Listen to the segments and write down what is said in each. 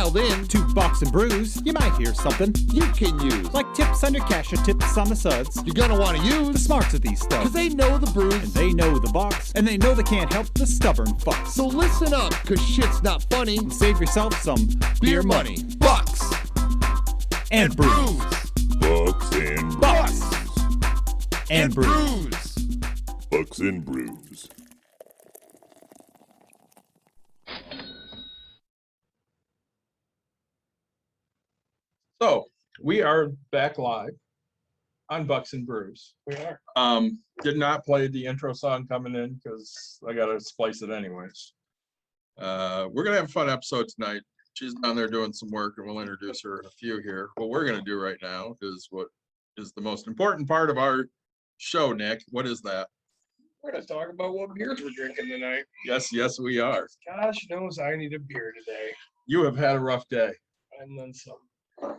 dialed in to Bucks and Brews, you might hear something you can use. like tips on your cash or tips on the suds. You're gonna want to The use smarts of these stuff. because they know the brews. And they know the Bucks, and they know they can't help the stubborn fucks. So listen up, because shit's not funny. And save yourself some Beer money. Bucks and brews. Bucks and Bucks and brews. brews. Bucks and Brews. So we are back live on Bucks and Brews. We are. Did not play the intro song coming in because I gotta splice it anyways. We're gonna have a fun episode tonight. She's down there doing some work, and we'll introduce her in a few here. What we're gonna do right now is what is the most important part of our show, Nick. What is that? We're going to talk about what beers we're drinking tonight. Yes, we are. Gosh knows I need a beer today. You have had a rough day. And then some. One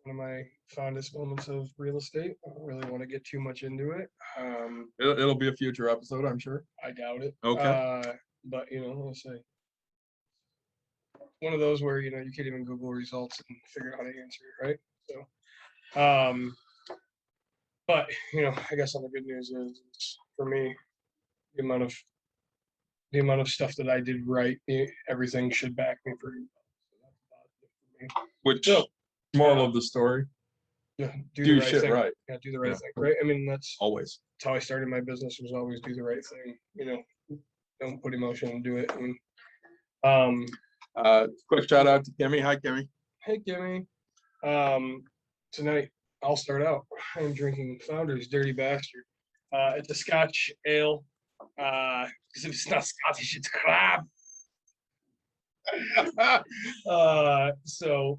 of my fondest moments of real estate. I don't really want to get too much into it. It'll be a future episode, I'm sure. I doubt it. Okay. But, let's say. One of those where, you can't even Google results and figure out how to answer it, right? So, but, I guess on the good news is for me, the amount of stuff that I did right, everything should back me pretty well. So that's positive for me. Which moral of the story? Yeah, Do the right shit thing. right. Yeah, do the right thing, right? I mean, that's Always. how I started my business, was always do the right thing. Don't put emotion into it. And Quick shout out to Kimmy. Hi, Kimmy. hey, Kimmy. Tonight I'll start out. I'm drinking Founder's Dirty Bastard. It's a Scotch ale. Because if it's not Scottish, it's crab. So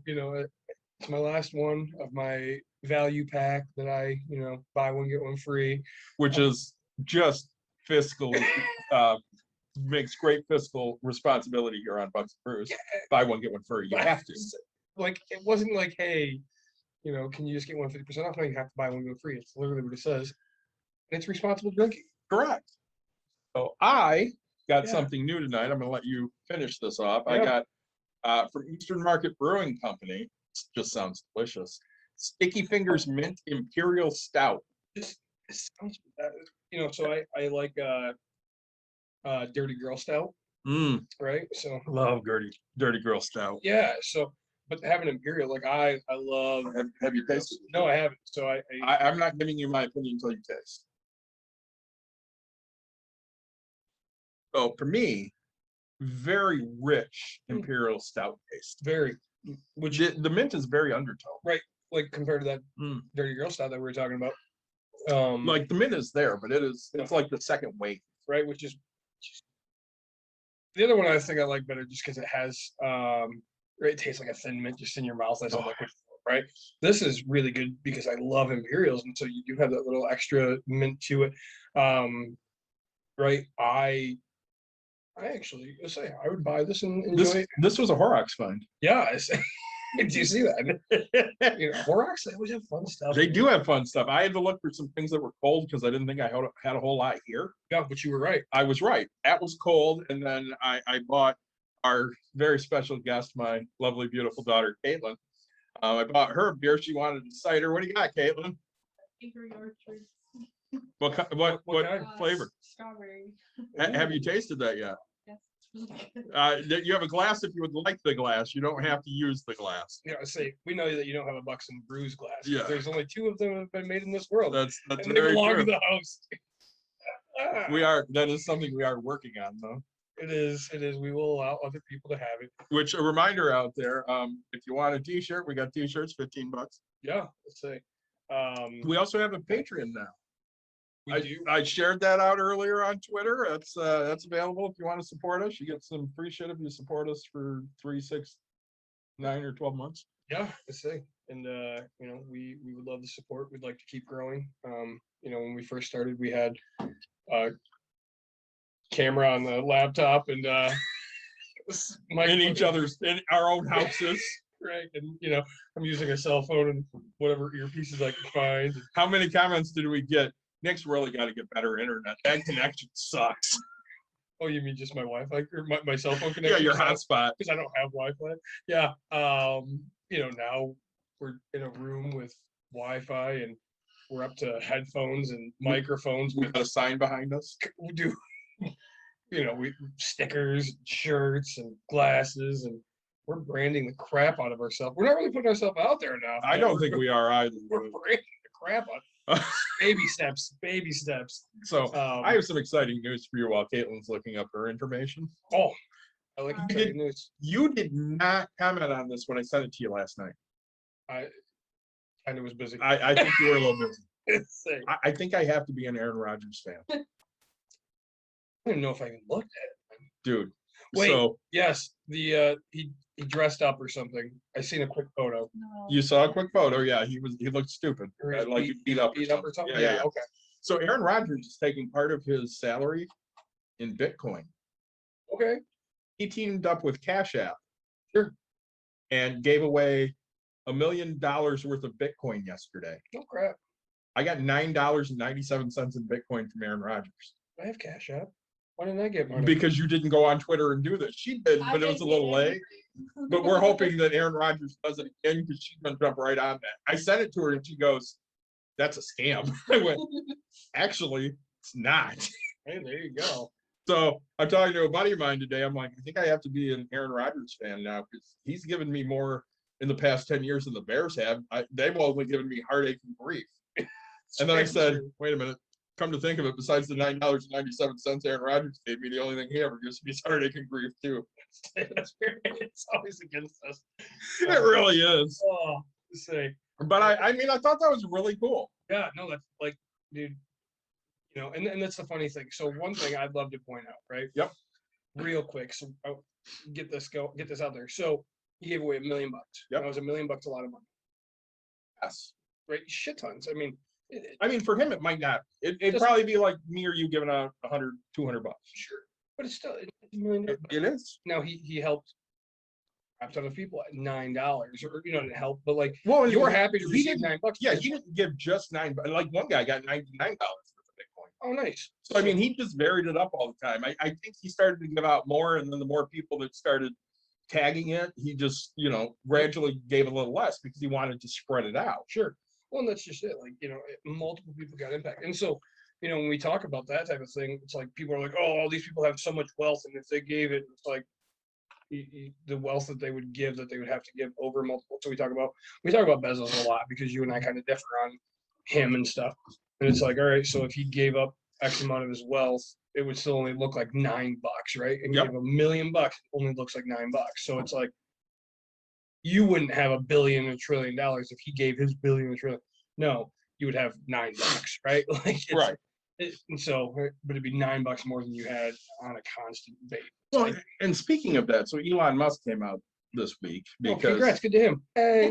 it's my last one of my value pack that I buy one get one free. Which is just fiscal, makes great fiscal responsibility here on Bucks and Brews. Buy one, get one free. You have to. Like, it wasn't like, hey, can you just get 150% off? No, you have to buy one get one free. It's literally what it says. And it's responsible drinking. Correct. So I got Yeah. something new tonight. I'm going to let you finish this off. I Yeah. got from Eastern Market Brewing Company. It just sounds delicious. Sticky Fingers Mint Imperial Stout. It sounds so I like Dirty Girl Stout, right? So Love Dirty Girl Stout. yeah, so but having Imperial, like I love. Have you tasted it? No, I haven't. So I'm not giving you my opinion until you taste. So for me, very rich Imperial Stout taste. very, which The mint is very undertone. like compared to that Dirty Girl Stout that we were talking about. Like the mint is there, but it's like the second wave. right, which is the other one I think I like better just because it has it tastes like a thin mint just in your mouth as a liquid, right? This is really good because I love Imperials, and so you do have that little extra mint to it. Right, I actually say I would buy this and enjoy it. This was a Horrocks find. Yeah, do you see that? Horrocks, they always have fun stuff. They do have fun stuff. I had to look for some things that were cold because I didn't think I had a whole lot here. Yeah, but you were right. I was right. That was cold, and then I bought our very special guest, my lovely, beautiful daughter, Katlynn. I bought her a beer. She wanted a cider. What do you got, Katlynn? Angry Orchard. What kind? flavor? Strawberry. Have you tasted that yet? Yes, it's really good. You have a glass if you would like the glass. You don't have to use the glass. Yeah, I say we know that you don't have a Bucks and Brews glass. Yeah. There's only 2 of them that have been made in this world. That's and they very belong true. to the host. That is something we are working on, though. It is. We will allow other people to have it. Which a reminder out there, if you want a t-shirt, we got t-shirts, $15. Yeah, let's say. We also have a Patreon now. We do. I shared that out earlier on Twitter. That's available if you want to support us. You get some free shit if you support us for 3, 6, 9, or 12 months. Yeah, let's say. And we would love the support. We'd like to keep growing. When we first started, we had camera on the laptop and in our own houses. right, and I'm using a cell phone and whatever earpieces I can find. How many comments did we get? Nick's really got to get better internet. That connection sucks. Oh, you mean just my Wi-Fi or my cell phone Yeah, connection? your hotspot. Because I don't have Wi-Fi. Yeah. Now we're in a room with Wi-Fi and we're up to headphones and microphones. We got a sign behind us. We do, we stickers, shirts, and glasses, and we're branding the crap out of ourselves. We're not really putting ourselves out there enough. I don't think we are either. We're branding the crap out. Baby steps, baby steps. So I have some exciting news for you while Caitlin's looking up her information. Oh, I like You exciting did- news. You did not comment on this when I sent it to you last night. I kind of was busy. I think you were a little busy. Say, I think I have to be an Aaron Rodgers fan, I don't even know if I even looked at it. dude. Wait. So Yes, he dressed up or something. I seen a quick photo. No. you saw a quick photo. Yeah, he looked stupid. Or he Like he beat up. or something. Yeah, yeah. Okay. So Aaron Rodgers is taking part of his salary in Bitcoin. Okay. He teamed up with Cash App. Sure. And gave away $1 million worth of Bitcoin yesterday. Oh crap. I got $9.97 in Bitcoin from Aaron Rodgers. I have Cash App. Why didn't I get money? Because you didn't go on Twitter and do this. She did, but it was a little late. But we're hoping that Aaron Rodgers does it again because she's gonna jump right on that. I sent it to her and she goes, "That's a scam." I went, "Actually, it's not." Hey, there you go. So I'm talking to a buddy of mine today. I'm like, I think I have to be an Aaron Rodgers fan now because he's given me more in the past 10 years than the Bears have. They've only given me heartache and grief. And then I said, wait a minute. Come to think of it, besides the $9.97 Aaron Rodgers gave me, the only thing he ever gives me is heartache and grief too. It's always against us. It really is. Oh, say. But I mean, I thought that was really cool. Yeah, no, that's like, dude, and that's the funny thing. So one thing I'd love to point out, right? Yep. Real quick. So get this out there. So he gave away $1 million. Yep. That was $1 million, a lot of money, Yes. right? Shit tons. I mean, for him, it might not. It'd probably be like me or you giving out $100, $200. Sure, but it's still $1 million. It is. Now he helped a ton of people at $9, or to help, but like Well, you were happy to he receive didn't- $9. Yeah, he didn't give just $9. Like one guy got $99 worth of Bitcoin. Oh, nice. So I mean, he just varied it up all the time. I think he started to give out more, and then the more people that started tagging it, he just gradually gave a little less because he wanted to spread it out. Sure. Well, and that's just it. Like, multiple people got impacted. And so, when we talk about that type of thing, it's like people are like, oh, all these people have so much wealth. And if they gave it, it's like the wealth that they would give, that they would have to give over multiple. So we talk about Bezos a lot because you and I kind of differ on him and stuff. And it's like, all right, so if he gave up X amount of his wealth, it would still only look like $9, right? And you Yep. give $1 million, it only looks like $9. So it's like, you wouldn't have $1 billion or $1 trillion if he gave his billion or trillion. No, you would have $9, right? Like Right. And so, but it'd be $9 more than you had on a constant basis. Well, and speaking of that, so Elon Musk came out this week Oh, because congrats, good to him. Hey.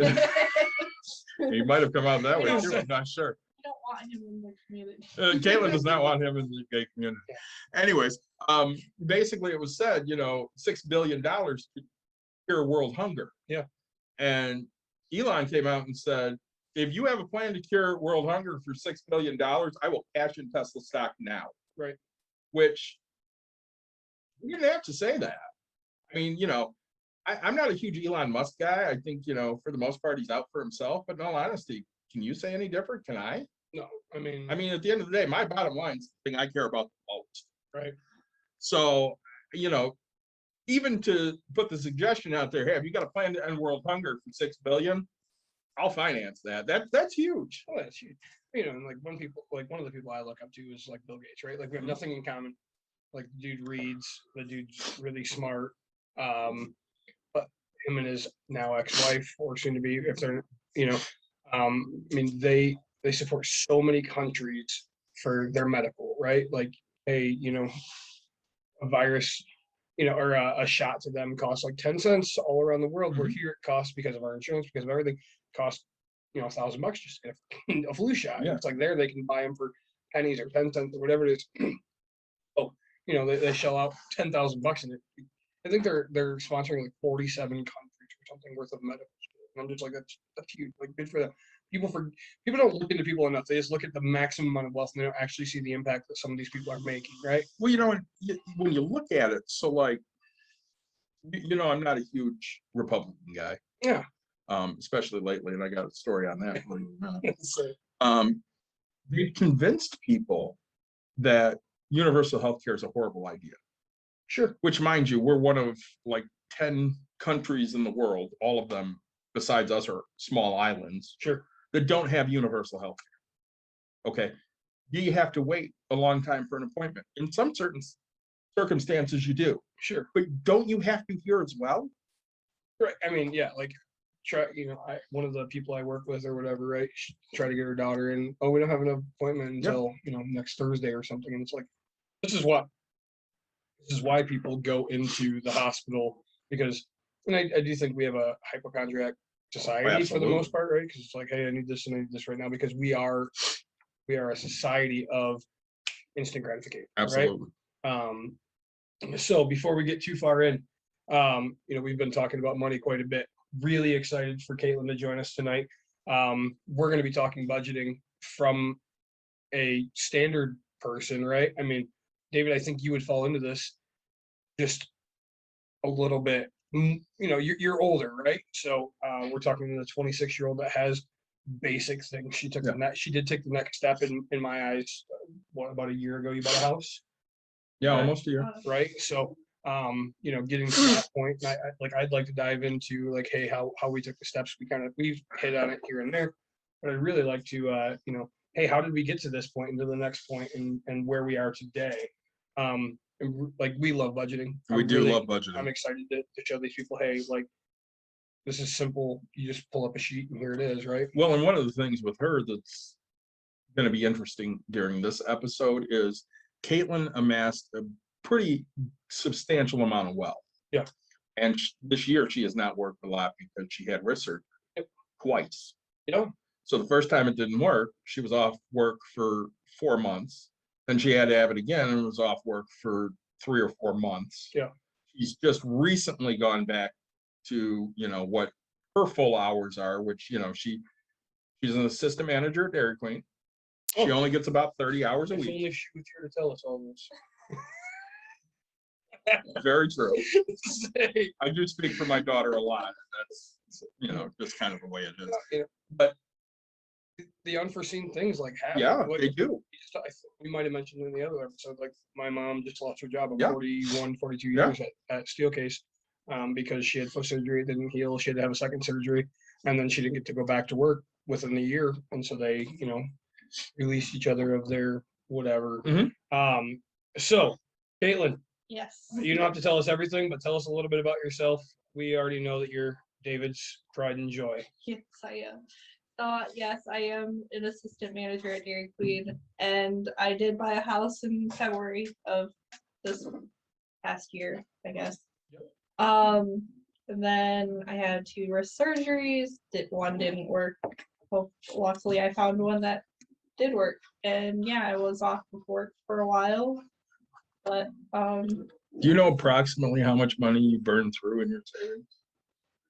he might have come out that way Yeah. too. I'm not sure. I don't want him in the community. Caitlin does not want him in the gay community. Anyways, basically it was said, $6 billion to cure world hunger. Yeah. And Elon came out and said, if you have a plan to cure world hunger for $6 billion, I will cash in Tesla stock now. Right. Which you didn't have to say that. I mean, I'm not a huge Elon Musk guy. I think, for the most part, he's out for himself. But in all honesty, can you say any different? Can I? No, I mean, At the end of the day, my bottom line is the thing I care about the most. right. So, even to put the suggestion out there, hey, have you got a plan to end world hunger for $6 billion? I'll finance that. That's huge. Oh, that's huge. And like one of the people I look up to is like Bill Gates, right? Like we have nothing in common. Like the dude reads, the dude's really smart. But him and his now ex-wife, or soon to be, if they're, they support so many countries for their medical, right? Like a virus, or a shot to them costs like 10 cents all around the world. Where here it costs, because of our insurance, because of everything, costs $1,000 just to get a flu shot. Yeah. It's like there they can buy them for pennies or 10 cents or whatever it is. Oh, they shell out $10,000 in it. I think they're sponsoring like 47 countries or something worth of medical. And I'm just like, that's huge. Like, good for them. people don't look into people enough. They just look at the maximum amount of wealth and they don't actually see the impact that some of these people are making, right? Well, when you look at it, so like, I'm not a huge Republican guy. Yeah. Especially lately, and I got a story on that. So, They've convinced people that universal health care is a horrible idea. sure. Which, mind you, we're one of like 10 countries in the world, all of them besides us are small islands, Sure. that don't have universal health care. Okay. Do you have to wait a long time for an appointment? In some certain circumstances, you do. Sure. But don't you have to here as well? Right. I mean, yeah, like one of the people I work with or whatever, right? She try to get her daughter in. Oh, we don't have an appointment until next Thursday or something. And it's like, this is why people go into the hospital because, and I do think we have a hypochondriac society for the most part, right? Because it's like, hey, I need this and I need this right now because we are a society of instant gratification. Absolutely. Right? So before we get too far in, we've been talking about money quite a bit. Really excited for Katlynn to join us tonight. We're going to be talking budgeting from a standard person, right? I mean, David, I think you would fall into this just a little bit. You're older, right? So we're talking to the 26-year-old that has basic things. She did take the next step in my eyes. About a year ago, you bought a house? Yeah, almost a year. Right. So getting to that point, I'd like to dive into like, hey, how we took the steps. We've hit on it here and there, but I'd really like to, hey, how did we get to this point and to the next point and where we are today? Like we love budgeting. We do love budgeting. I'm excited to show these people, hey, like this is simple. You just pull up a sheet and here it is, right? Well, and one of the things with her that's going to be interesting during this episode is Katlynn amassed a pretty substantial amount of wealth. Yeah. And this year she has not worked a lot because she had wrist surgery twice. Yeah. So the first time it didn't work, she was off work for 4 months. Then she had to have it again and was off work for 3 or 4 months. Yeah. She's just recently gone back to, what her full hours are, which, she's an assistant manager at Dairy Queen. She only gets about 30 hours a week. Only she was here to tell us all this. Very true. I do speak for my daughter a lot. That's just kind of the way it is. But the unforeseen things like happen. Yeah, like, they do. We might have mentioned in the other episode, like my mom just lost her job at 42 Yeah. years at Steelcase because she had foot surgery, it didn't heal. She had to have a second surgery, and then she didn't get to go back to work within the year, and so they, released each other of their whatever. So, Katlynn, Yes. you don't have to tell us everything, but tell us a little bit about yourself. We already know that you're David's pride and joy. Yes, I am. Yes, I am an assistant manager at Dairy Queen, and I did buy a house in February of this past year, I guess. And then I had 2 wrist surgeries. One didn't work. Luckily, I found one that did work, and yeah, I was off of work for a while. But do you know approximately how much money you burned through in your savings?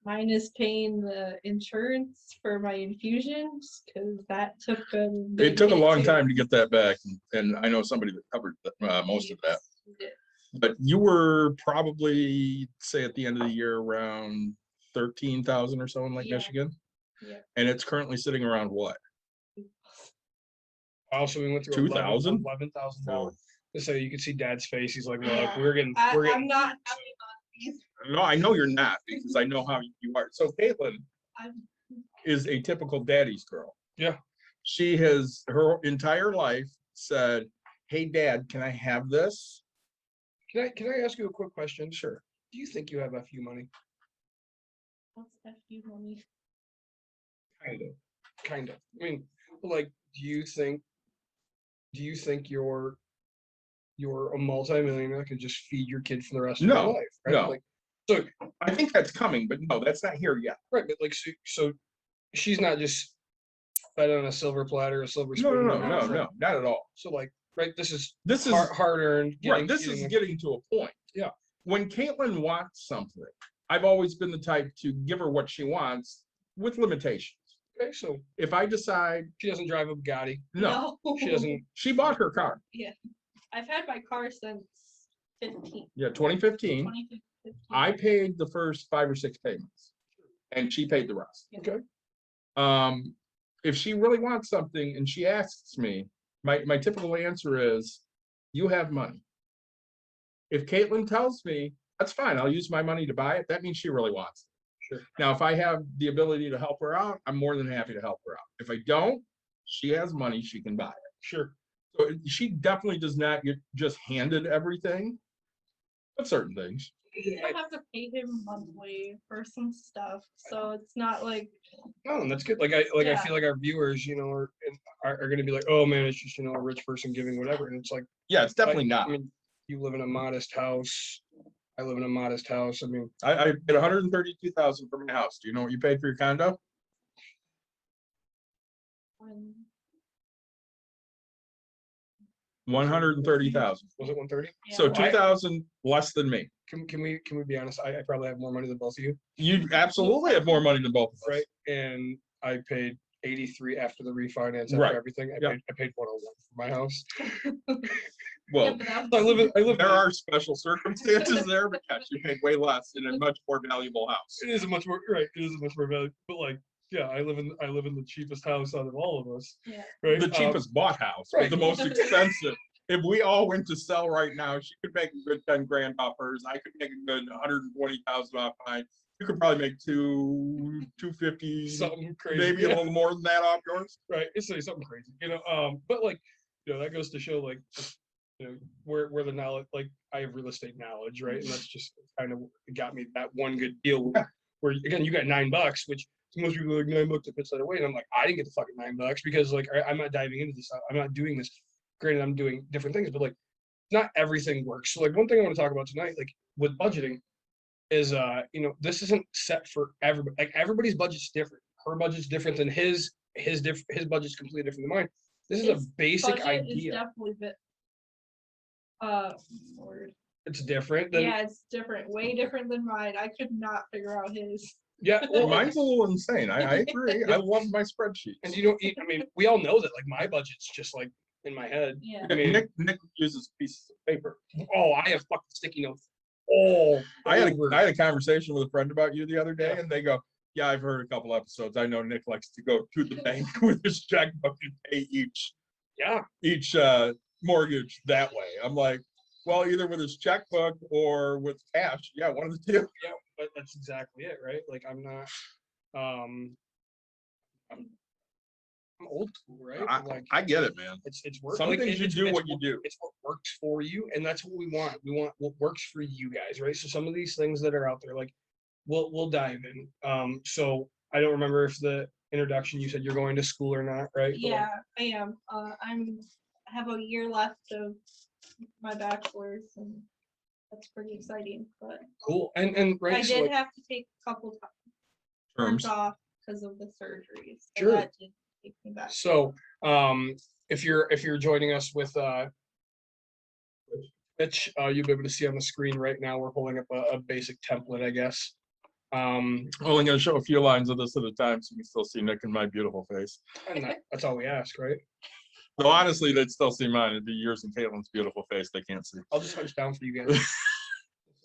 mine is paying the insurance for my infusions because that took a big It took a hit, long too. time to get that back, and I know somebody that covered most of that. Yes, But you were probably, say, at the end of the year around 13,000 or so in Lake Yeah. Michigan, yeah. and it's currently sitting around what? Also, we went through 2,000? $11,000. So you can see Dad's face. He's like, "Look, Yeah. we're getting." I'm not having these. No, I know you're not because I know how you are. So Katlynn I'm is a typical daddy's girl. Yeah. She has her entire life said, "Hey, Dad, can I have this?" Can I ask you a quick question? Sure. Do you think you have FU money? what's FU money? Kind of. I mean, like, do you think you're a multimillionaire that can just feed your kid for the rest of No, your life? Right? no. Like, so I think that's coming, but no, that's not here yet. right, but like, so she's not just fed on a silver platter, a silver No, spoon. no, in no, her no, mouth, right? no, not at all. So like, right, this is This is hard earned. right. This is getting to a point. Yeah. When Katlynn wants something, I've always been the type to give her what she wants with limitations. Okay, so If I decide, she doesn't drive a Bugatti. no, She doesn't. she bought her car. I've had my car since 15. Yeah, 2015. 2015. I paid the first 5 or 6 payments and she paid the rest. Okay. If she really wants something and she asks me, my typical answer is, you have money. If Katlynn tells me, that's fine, I'll use my money to buy it, that means she really wants it. Sure. Now, if I have the ability to help her out, I'm more than happy to help her out. If I don't, she has money, she can buy it. Sure. So she definitely does not get just handed everything, but certain things. I have to pay him monthly for some stuff, so it's not like No, and that's good. Like I Yeah. feel like our viewers, you know, are going to be like, oh man, it's just, you know, a rich person giving whatever, and it's like, Yeah, it's definitely not. I mean, you live in a modest house. I live in a modest house. I mean, I paid 132,000 for my house. Do you know what you paid for your condo? when 130,000. was it 130? So yeah. 2,000 less than me. Can we be honest? I probably have more money than both of you, You absolutely have more money than both of us. right? And I paid 83 after the refinance, after Right. everything. I Yep. paid 101 for my house. Well, Yeah, but that I live in there are special circumstances there, but yes, you paid way less in a much more valuable house. It is a much more right. It is a much more value, but like, yeah, I live in the cheapest house out of all of us, Yeah. right? The cheapest bought house, but right. the most expensive. If we all went to sell right now, she could make a good 10 grand off hers. I could make a good 120,000 off mine. You could probably make 250, Something crazy, maybe a little more than that off yours. right? It's like something crazy, you know. But like, you know, that goes to show, like, you know, where the knowledge, like, I have real estate knowledge, right? And that's just kind of got me that one good deal. Where again, you got $9, which most people are like $9 to put that away, and I'm like, I didn't get the fucking $9 because like I'm not diving into this. I'm not doing this. Granted, I'm doing different things, but like, not everything works. So like, one thing I want to talk about tonight, like with budgeting, is you know, this isn't set for everybody. Like everybody's budget's different. Her budget's different than his budget's completely different than mine. This is a His basic budget is idea. definitely bit word. It's different than Yeah, it's different, way different than mine. I could not figure out his. yeah. Well, Mine's a little insane. I agree. I love my spreadsheet. and you don't. I mean, we all know that. Like my budget's just like in my head. Yeah. I mean, Nick uses pieces of paper. oh, I have fucking sticky notes. Oh, I had a conversation with a friend about you the other day, Yeah. and they go, "Yeah, I've heard a couple episodes. I know Nick likes to go to the bank with his checkbook and pay each mortgage that way." I'm like, well, either with his checkbook or with cash. Yeah, one of the two. yeah, but that's exactly it, right? Like I'm not. I'm old school, right? Like I get it, man. it's work. Some like, things you it's- do it's what you do. It's what works for you, and that's what we want. We want what works for you guys, right? So some of these things that are out there, like we'll dive in. So I don't remember if the introduction you said you're going to school or not, right? But, like, Yeah, I am. I have a year left of my bachelor's, and that's pretty exciting. But cool. And right. I so, did like, have to take a couple Terms. terms off because of the surgeries. So Sure. that did take me back. So if you're joining us with Mitch, you'll be able to see on the screen right now. We're pulling up a basic template, I guess. Only going to show a few lines of this at a time, so you can still see Nick and my beautiful face. And that's all we ask, right? Though honestly, they'd still see mine. It'd be yours and Caitlin's beautiful face. They can't see. I'll just hunch down for you guys.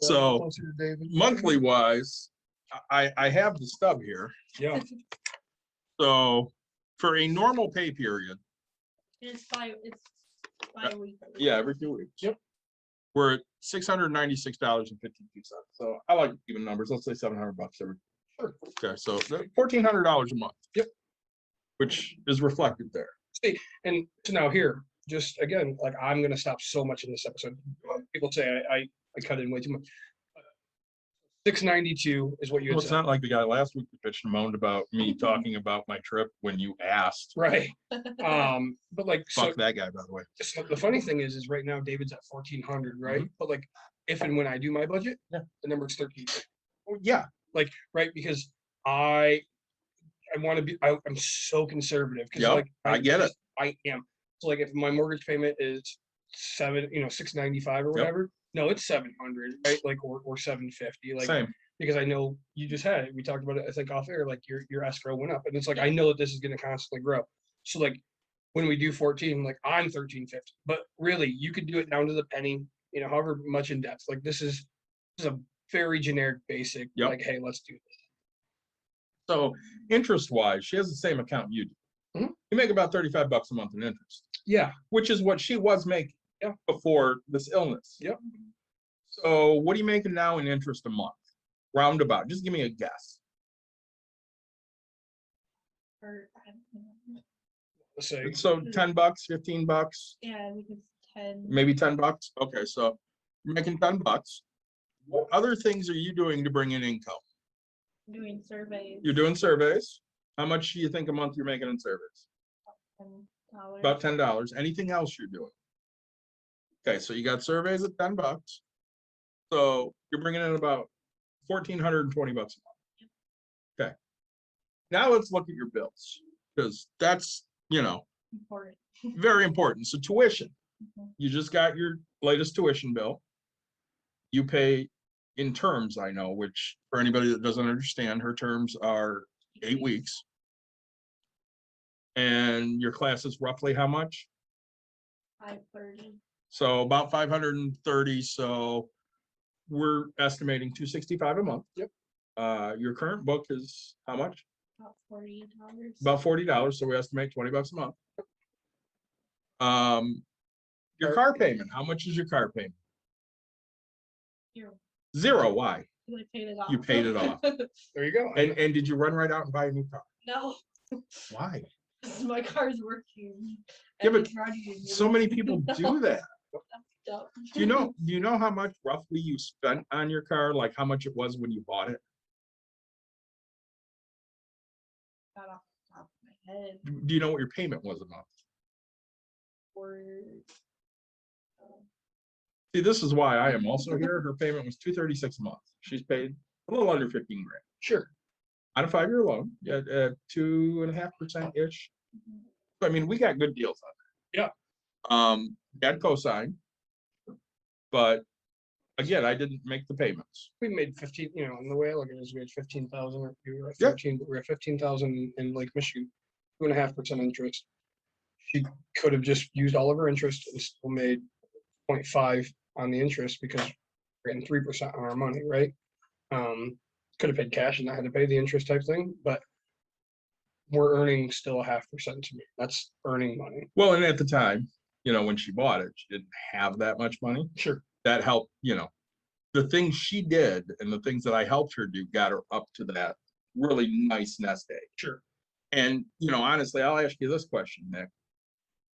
So, Closer to David. monthly wise, I have the stub here. Yeah. So for a normal pay period, It's by week. yeah, every 2 weeks. Yep. We're at $696.52. So I like even numbers. Let's say $700 every. Sure. Okay, so $1,400 a month. Yep. Which is reflected there. And so now here, just again, like I'm gonna stop so much in this episode. People say I cut in way too much. 692 is what you Well, had it's said. not like the guy last week that bitched and moaned about me talking about my trip when you asked. Right. But like so Fuck that guy, by the way. so the funny thing is right now David's at 1,400, right? But like if and when I do my budget, Yeah. the number's 13. Well, yeah, Like, right, because I want to be I'm so conservative because Yep, like I get it. I am. So like if my mortgage payment is 695 or Yep. whatever, no, it's 700, right? Like or 750. Like same. because I know you just had it. We talked about it, I think off air, like your escrow went up, and it's like, I know that this is gonna constantly grow. So like, when we do 14, like I'm 1350, but really you could do it down to the penny, however much in depth. Like this is a very generic basic, Yep. like, hey, let's do this. So interest wise, she has the same account you do. Mhm. You make about $35 a month in interest, Yeah. which is what she was making before this illness. Yep. So what are you making now in interest a month? Roundabout, just give me a guess. Or, I don't know. Let's say So $10, $15, Yeah, I think it's 10. maybe $10. Okay, so you're making $10. What other things are you doing to bring in income? Doing surveys. You're doing surveys. How much do you think a month you're making in surveys? $10. About $10. Anything else you're doing? Okay, so you got surveys at $10. So you're bringing in about $1,420 a month. Okay. Now let's look at your bills, because that's, Important. very important. So tuition, Mhm. you just got your latest tuition bill. You pay in terms, I know, which for anybody that doesn't understand, her terms are 8 weeks. And your class is roughly how much? 530. So about 530. So we're estimating 265 a month. Yep. Your current book is how much? About $40. About $40. So we estimate $20 a month. Your car payment, how much is your car payment? Zero. Zero. Why? I paid it off. You paid it off. there you go. And did you run right out and buy a new car? No, Why? my car's working. Yeah, and but it's running. so many people do that. Dumb. Do you know how much roughly you spent on your car? Like how much it was when you bought it? Not off the top of my head. Do you know what your payment was a month? Or See, this is why I am also here. Her payment was $236 a month. She's paid a little under 15 grand Sure. on a 5-year loan at 2.5% ish. So, I mean, we got good deals on that. Dad co-signed, but again, I didn't make the payments. We made 15, in the way I look at it is we had 15,000, or we were at Yeah. 13, but we were at 15,000 in Lake Michigan, 2.5% interest. She could have just used all of her interest and still made 0.5 on the interest because we're getting 3% on our money, right? Could have paid cash and not had to pay the interest type thing, but we're earning still 0.5% to me. That's earning money. Well, and at the time, when she bought it, she didn't have that much money. Sure. That helped, the things she did and the things that I helped her do got her up to that really nice nest egg. Sure. And, honestly, I'll ask you this question, Nick.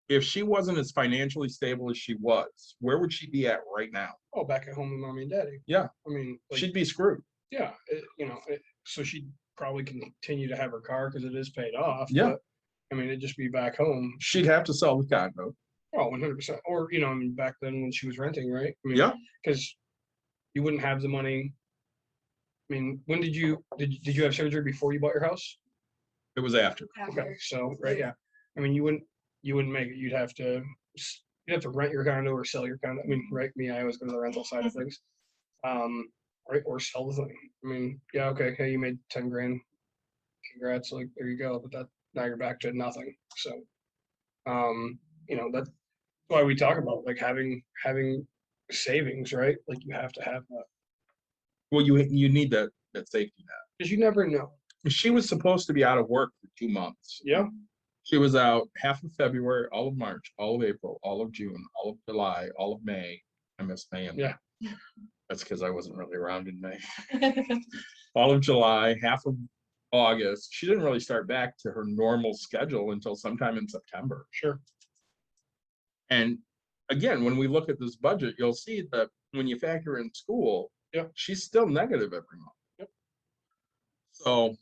If she wasn't as financially stable as she was, where would she be at right now? Oh, back at home with mommy and daddy. Yeah. I mean, like, She'd be screwed. yeah, so she'd probably continue to have her car because it is paid off. Yeah. But, I mean, it'd just be back home. She'd have to sell the condo. Oh, 100%. Or, I mean, back then when she was renting, right? I mean, Yeah. because you wouldn't have the money. I mean, when did you have surgery before you bought your house? It was after. Okay, so, right, yeah. I mean, you wouldn't make it. You'd have to rent your condo or sell your condo. I mean, right, I always go to the rental side of things. Right, or sell the thing. I mean, yeah, okay, hey, you made 10 grand. Congrats, like, there you go. But now you're back to nothing. So, that's why we talk about like having savings, right? Like you have to have that. Well, you need that safety net. Because you never know. She was supposed to be out of work for 2 months. Yeah. She was out half of February, all of March, all of April, all of June, all of July, all of May. I missed May. Yeah. That's because I wasn't really around in May. All of July, half of August. She didn't really start back to her normal schedule until sometime in September. Sure. And again, when we look at this budget, you'll see that when you factor in school, Yep. she's still negative every month. Yep. So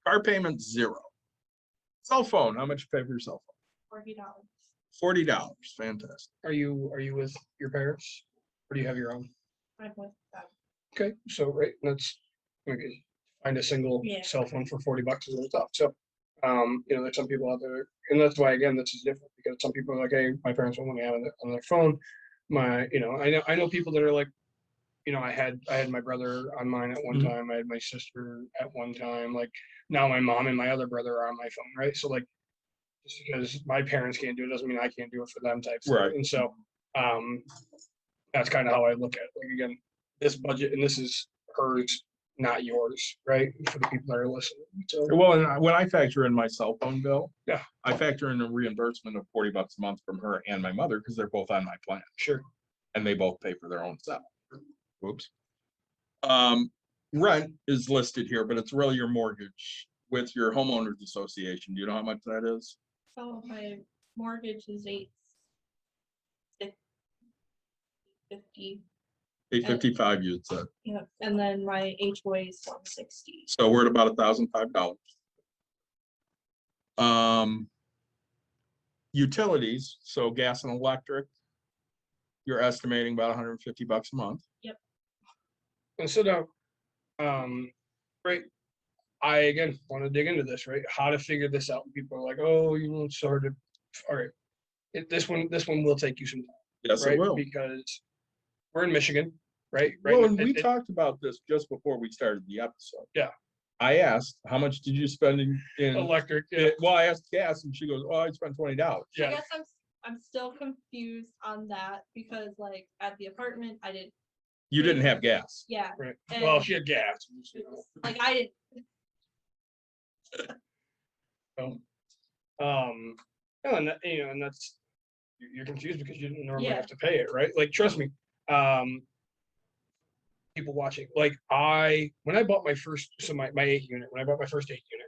car payment, zero. Cell phone, how much you pay for your cell phone? $40. $40. Fantastic. Are you with your parents? Or do you have your own? I'm with them. Okay, so right, that's okay. Find a single Yeah. cell phone for $40 is a little tough. So, there's some people out there, and that's why again this is different because some people are like, hey, my parents won't let me have it on their phone. I know people that are like, I had my brother on mine at one Mhm. time. I had my sister at one time. Like now my mom and my other brother are on my phone, right? So like just because my parents can't do it doesn't mean I can't do it for them type thing. Right. And so that's kind of how I look at it. Like again, this budget and this is hers, not yours, right? For the people that are listening. So Well, and when I factor in my cell phone bill, yeah, I factor in a reimbursement of $40 a month from her and my mother because they're both on my plan sure. and they both pay for their own cell. Whoops. Rent is listed here, but it's really your mortgage with your homeowners association. Do you know how much that is? So my mortgage is 850. 855, you'd said. Yeah, and then my HOA is 160. So we're at about $1,005. Utilities, so gas and electric, you're estimating about $150 a month. And so now, right, I again want to dig into this, right? How to figure this out. People are like, oh, it's so hard to. All right, this one will take you some time, Yes, right? it will. Because we're in Michigan, right? Well, Right. and we talked about this just before we started the episode. Yeah. I asked, how much did you spend in Electric. Yeah. well, I asked gas and she goes, oh, I spent $20. I Yeah. guess I'm still confused on that because like at the apartment I didn't. You didn't have gas. Yeah. Right. And Well, she had gas. like I didn't. And that, and that's you're confused because you didn't normally Yeah. have to pay it, right? Like, trust me. People watching, like when I bought my first, so my 8 unit, when I bought my first 8 unit,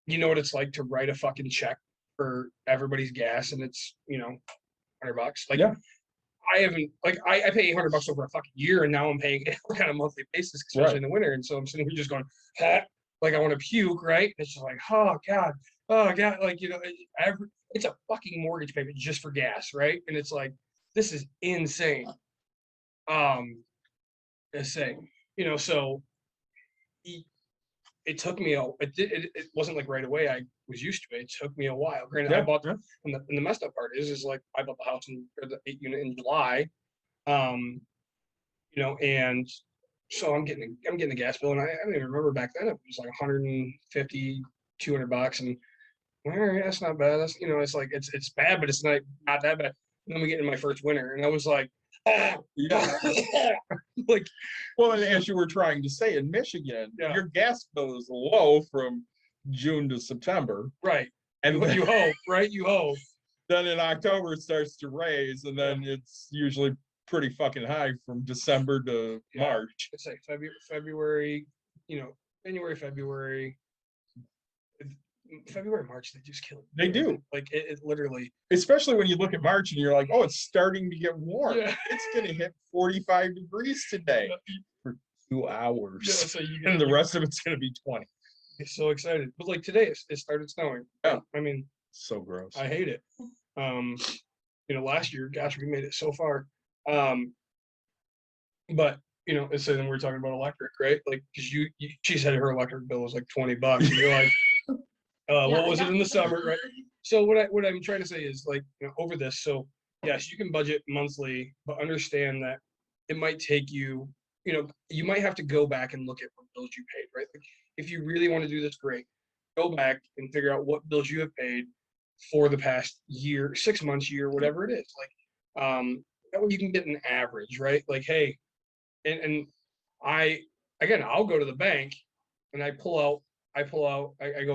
you know what it's like to write a fucking check for everybody's gas and it's $100. Like Yeah. I haven't I pay $800 over a fucking year and now I'm paying it on a monthly basis, especially Right. in the winter. And so I'm sitting here just going, like I want to puke, right? And it's just like, oh God, like it's a fucking mortgage payment just for gas, right? And it's like, this is insane. Insane. So it took me it wasn't like right away. I was used to it. It took me a while. Granted, I bought and the messed up part is like I bought the house or the 8 unit in July. And so I'm getting the gas bill and I don't even remember back then it was like $150, $200 and all right, that's not bad. That's it's like it's bad, but it's not that bad. And then we get in my first winter and I was like, Yeah. like, well, and as you were trying to say, in Michigan, your gas bill is low from June to September. Right. And you hope, right? You hope. Then in October it starts to raise, and then it's usually pretty fucking high from December to March. It's like February, January, February, March, they just kill it. They do. Like it literally. Especially when you look at March and you're like, oh, it's starting to get warm. Yeah. It's going to hit 45 degrees today for 2 hours. Yeah, so and the rest of it's going to be 20. I'm so excited. But like today, it started snowing. Yeah. I mean, so gross. I hate it. Last year, gosh, we made it so far. But so then we're talking about electric, right? Like, because she said her electric bill was like $20, and you're like, what was it in the summer, right? So what I'm trying to say is like, over this. So yes, you can budget monthly, but understand that it might take you, you might have to go back and look at what bills you paid, right? Like, if you really want to do this, great. Go back and figure out what bills you have paid for the past year, 6 months, year, whatever it is. Like, that way you can get an average, right? Like, hey, and I'll go to the bank and I go,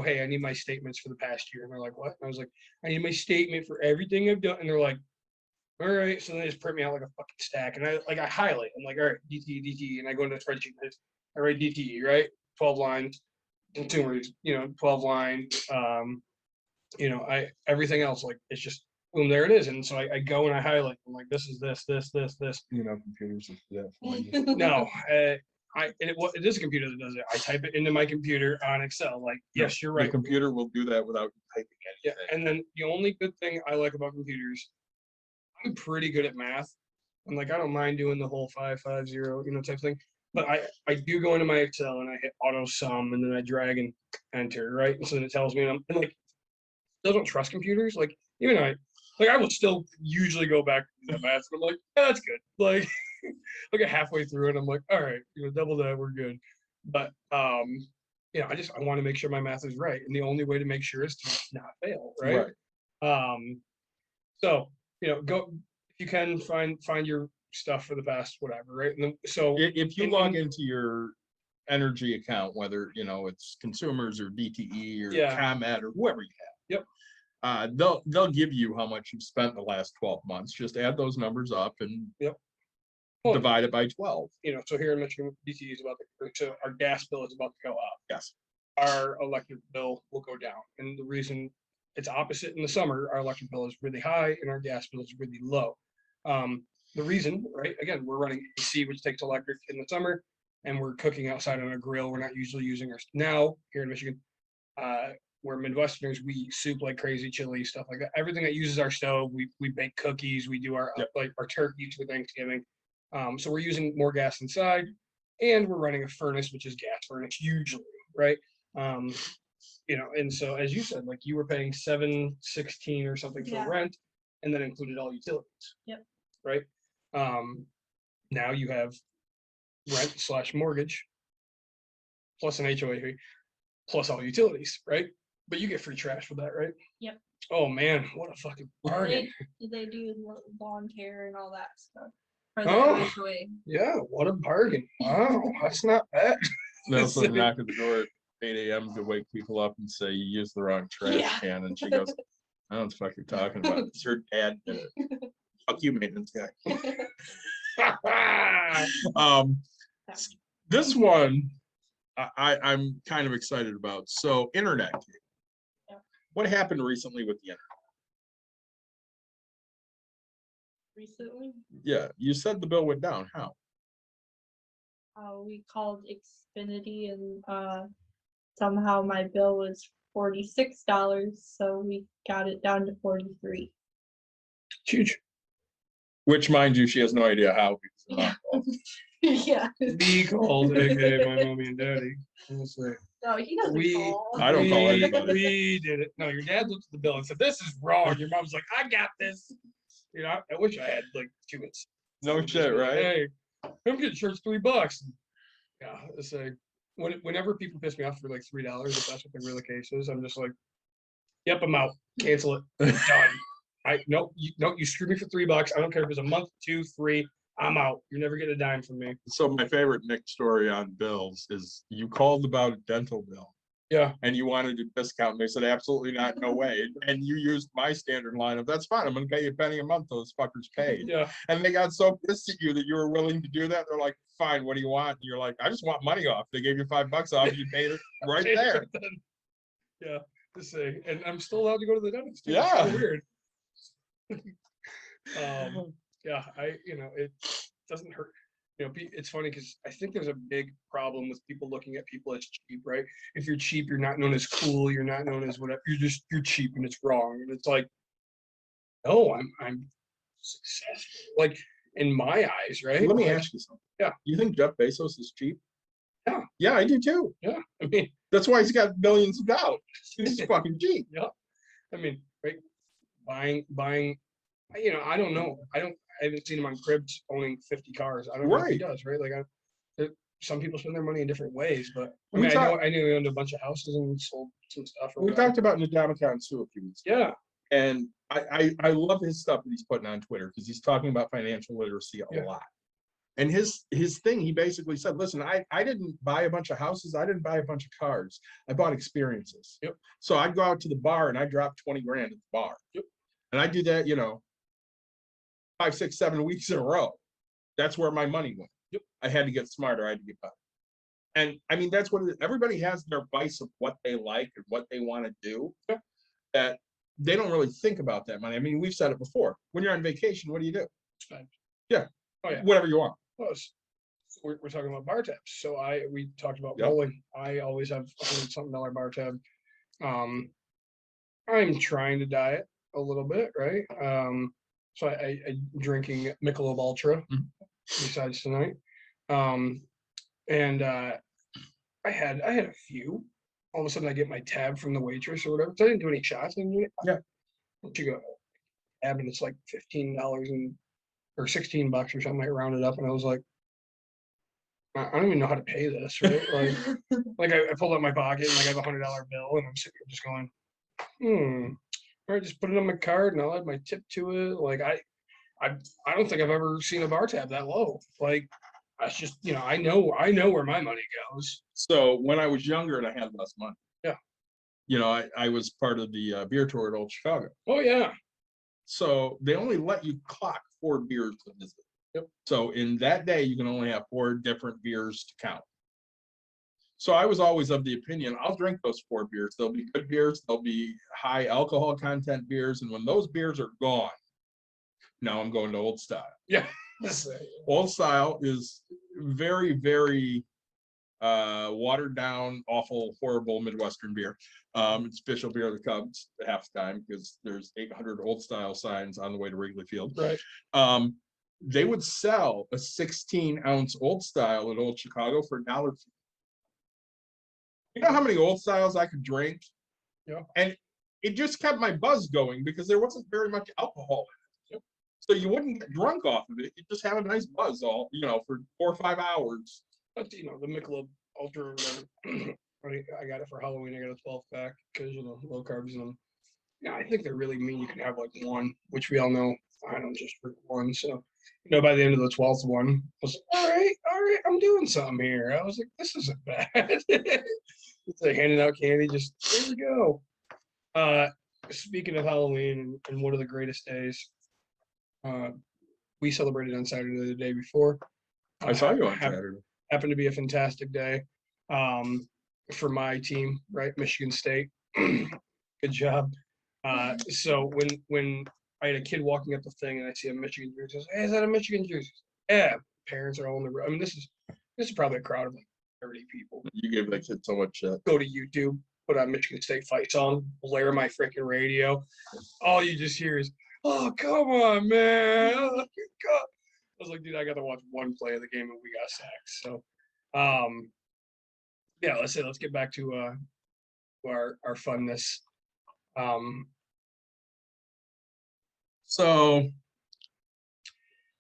hey, I need my statements for the past year. And they're like, what? And I was like, I need my statement for everything I've done. And they're like, all right. So they just print me out like a fucking stack. And I highlight. I'm like, all right, DT. And I go into a spreadsheet. I write DTE, right? 12 lines, consumers, 12 lines. Everything else, like, it's just, boom, there it is. And so I go and I highlight. I'm like, this is this. Computers is that for you. No, it is a computer that does it. I type it into my computer on Excel. Like, yes, you're right. The computer will do that without typing Yeah, anything. and then the only good thing I like about computers, I'm pretty good at math. I'm like, I don't mind doing the whole 550, type thing. But I do go into my Excel and I hit auto sum and then I drag and enter, right? And so then it tells me, and like, still don't trust computers. Like, even I will still usually go back to that math. And I'm like, that's good. Like, I get halfway through it. I'm like, all right, double that, we're good. But I want to make sure my math is right, and the only way to make sure is to not fail, right? So go if you can find your stuff for the past whatever, right? And then, so If you log into your energy account, whether it's consumers or DTE or ComEd or whoever you have. They'll give you how much you've spent the last 12 months. Just add those numbers up and divide it by 12. So here in Michigan, DTE is so our gas bill is about to go up. Yes. Our electric bill will go down. And the reason it's opposite in the summer, our electric bill is really high and our gas bill is really low. The reason, right? Again, we're running AC, which takes electric in the summer, and we're cooking outside on a grill. We're not usually using now here in Michigan. We're Midwesterners, we eat soup like crazy, chili, stuff like that. Everything that uses our stove, we bake cookies, we do our our turkeys for Thanksgiving. So we're using more gas inside, and we're running a furnace, which is gas furnace usually, right? And so as you said, like you were paying $716 or something for rent, and that included all utilities. Yep. Right. Now you have rent/mortgage plus an HOA fee plus all utilities, right? But you get free trash for that, right? Yep. Oh man, what a fucking bargain. They do lawn care and all that stuff. For the HOA. Yeah, what a bargain. Wow, that's not bad. They also knock at the door at 8 a.m. to wake people up and say you used the wrong trash can, and she goes, I don't know what the fuck you're talking about. It's her dad did it. Fuck you, maintenance guy. This one I'm kind of excited about. So internet. What happened recently with the internet? Recently? Yeah, you said the bill went down. How? We called Xfinity, and somehow my bill was $46, so we got it down to 43. Huge. Which, mind you, she has no idea how. Yeah. We called AKA my mommy and daddy. Honestly. No, he doesn't call. I don't call anybody. We did it. No, your dad looked at the bill and said, "This is wrong." Your mom's like, "I got this." I wish I had like 2 minutes. No shit, right? Hey, I'm getting shirts $3. Yeah, it's like whenever people piss me off for like $3, if that's what the real case is, I'm just like, "Yep, I'm out. Cancel it. It's done." You screwed me for $3. I don't care if it's a month, 2, 3. I'm out. You're never getting a dime from me. So my favorite Nick story on bills is you called about a dental bill. Yeah. And you wanted a discount. And they said, absolutely not, no way. And you used my standard line of, that's fine. I'm going to pay you a penny a month. Those fuckers paid. Yeah. And they got so pissed at you that you were willing to do that. They're like, fine, what do you want? And you're like, I just want money off. They gave you $5 off. You paid it right there. Yeah. To say, and I'm still allowed to go to the dentist. Too. Yeah. It's so weird. Yeah, it doesn't hurt. It's funny because I think there's a big problem with people looking at people as cheap, right? If you're cheap, you're not known as cool. You're not known as whatever. You're cheap, and it's wrong. And it's like, no, I'm successful. Like in my eyes, right? Let me ask you something. Yeah. You think Jeff Bezos is cheap? Yeah. Yeah, I do too. Yeah. I mean, that's why he's got billions of dollars. He's fucking cheap. Yeah. I mean, right? Buying. I don't know. I haven't seen him on cribs owning 50 cars. I don't know if he does, right? Like some people spend their money in different ways, but I knew he owned a bunch of houses and sold some stuff. We talked about Ndamukong too a few weeks ago. Yeah. And I love his stuff that he's putting on Twitter because he's talking about financial literacy a lot. And his thing, he basically said, listen, I didn't buy a bunch of houses. I didn't buy a bunch of cars. I bought experiences. Yep. So I'd go out to the bar and I drop 20 grand at the bar. Yep. And I do that, 5, 6, 7 weeks in a row. That's where my money went. Yep. I had to get smarter. I had to get better. And I mean, that's what everybody has their vice of what they like and what they want to do. Yeah. That they don't really think about that money. I mean, we've said it before. When you're on vacation, what do you do? Spend. Yeah. Oh yeah. Whatever you want. Well, we're talking about bar tabs. So we talked about Yep. bowling. I always have $100-something bar tab. I'm trying to diet a little bit, right? So I'm drinking Michelob Ultra besides tonight. And I had a few. All of a sudden I get my tab from the waitress or whatever. So I didn't do any shots. Yeah. You go tab and it's like $15 or $16 or something, like rounded up, and I was like, I don't even know how to pay this, right? Like I pulled out my pocket and like I have $100 bill, and I'm sitting here just going, all right, just put it on my card and I'll add my tip to it. Like I don't think I've ever seen a bar tab that low. Like that's just, I know where my money goes. So when I was younger and I had less money. Yeah. I was part of the beer tour at Old Chicago. Oh yeah. So they only let you clock 4 beers to visit. Yep. So in that day, you can only have 4 different beers to count. So I was always of the opinion, I'll drink those 4 beers. They'll be good beers. They'll be high alcohol content beers. And when those beers are gone, now I'm going to Old Style. Yeah. Old Style is very, very watered down, awful, horrible Midwestern beer. It's official beer of the Cubs half the time because there's 800 Old Style signs on the way to Wrigley Field. Right. They would sell a 16-ounce Old Style at Old Chicago for $1. You know how many Old Styles I could drink? Yeah. And it just kept my buzz going because there wasn't very much alcohol in it. So you wouldn't get drunk off of it. You just have a nice buzz all, for 4 or 5 hours. But the Michelob Ultra or whatever, I got it for Halloween. I got a 12-pack because low carbs in them. Yeah, I think they're really mean. You can have like one, which we all know I don't just drink one. So, by the end of the 12th one, I was like, all right, I'm doing something here. I was like, this isn't bad. It's like handing out candy, just here we go. Speaking of Halloween and one of the greatest days, we celebrated on Saturday the day before. I saw you on Saturday. Happened to be a fantastic day for my team, right? Michigan State. Good job. So when I had a kid walking up the thing and I see a Michigan jersey, I was like, hey, is that a Michigan jersey? Yeah, parents are all in the room. I mean, this is probably a crowd of like 30 people. You gave that kid so much shit. Go to YouTube, put on Michigan State fight song, blare my freaking radio. All you just hear is, oh, come on, man. Oh, God. I was like, dude, I got to watch one play of the game and we got sacked. So, yeah, let's get back to our funness. So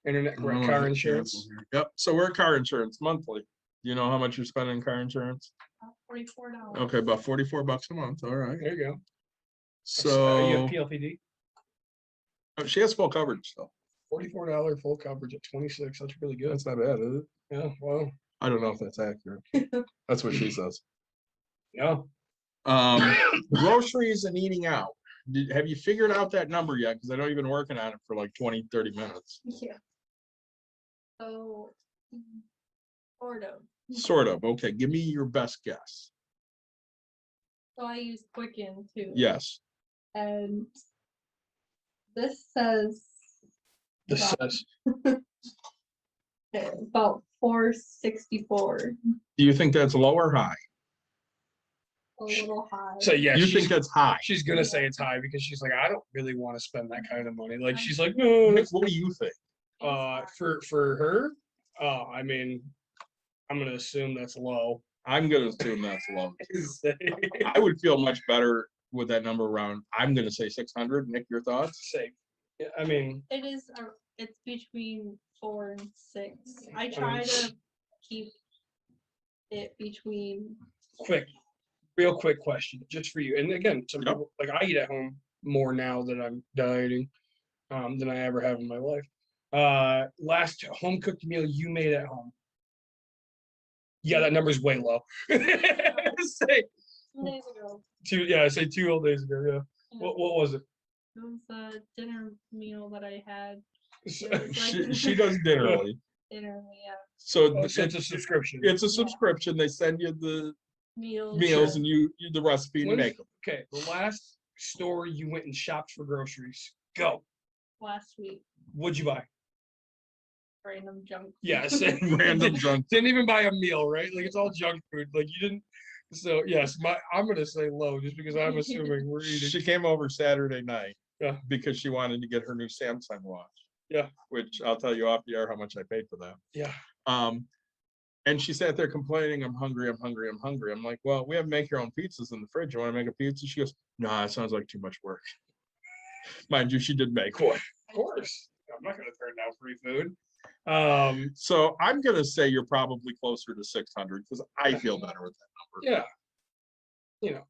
Internet, car insurance. Yep. So we're car insurance monthly. Do you know how much you're spending in car insurance? $44. Okay, about $44 a month. All right. There you go. So you have PLPD? She has full coverage though. $44 full coverage at 26. That's really good. That's not bad, is it? Yeah. Well, I don't know if that's accurate. That's what she says. yeah. Groceries and eating out. Have you figured out that number yet? Because I know you've been working on it for like 20, 30 minutes. Yeah. So, sort of. Sort of. Okay. Give me your best guess. So I use Quicken too. Yes. And this says about 464. Do you think that's low or high? A little high. So yeah, You think that's high? she's gonna say it's high because she's like, I don't really want to spend that kind of money. Like she's like, no. What do you think? For her, I mean, I'm gonna assume that's low. I'm going to assume that's low. I would feel much better with that number around. I'm going to say 600. Nick, your thoughts? Safe. Yeah, I mean, It's between 4 and 6. I try to keep it between. Real quick question, just for you. And again, some people, like I eat at home more now that I'm dieting than I ever have in my life. Last home cooked meal you made at home. Yeah, that number's way low. Say 2 days ago. say 2 whole days ago. Yeah. What was it? It was a dinner meal that I had. She does dinnerly. Dinner, yeah. So It's a subscription. It's a subscription. They send you the Meals. meals and you the recipe and make them. Okay, the last store you went and shopped for groceries. Go. Last week. What'd you buy? Random junk. Yes. Random junk. Didn't even buy a meal, right? Like it's all junk food. Like you didn't. So yes, I'm gonna say low just because I'm assuming we're eating. She came over Saturday night. Yeah. Because she wanted to get her new Samsung watch. Yeah. Which I'll tell you off the air how much I paid for that. Yeah. And she sat there complaining, I'm hungry. I'm like, well, we have make your own pizzas in the fridge. You want to make a pizza? She goes, nah, it sounds like too much work. Mind you, she did make one. Of course. I'm not gonna turn down free food. So I'm gonna say you're probably closer to 600 because I feel better with that number. Yeah. You know,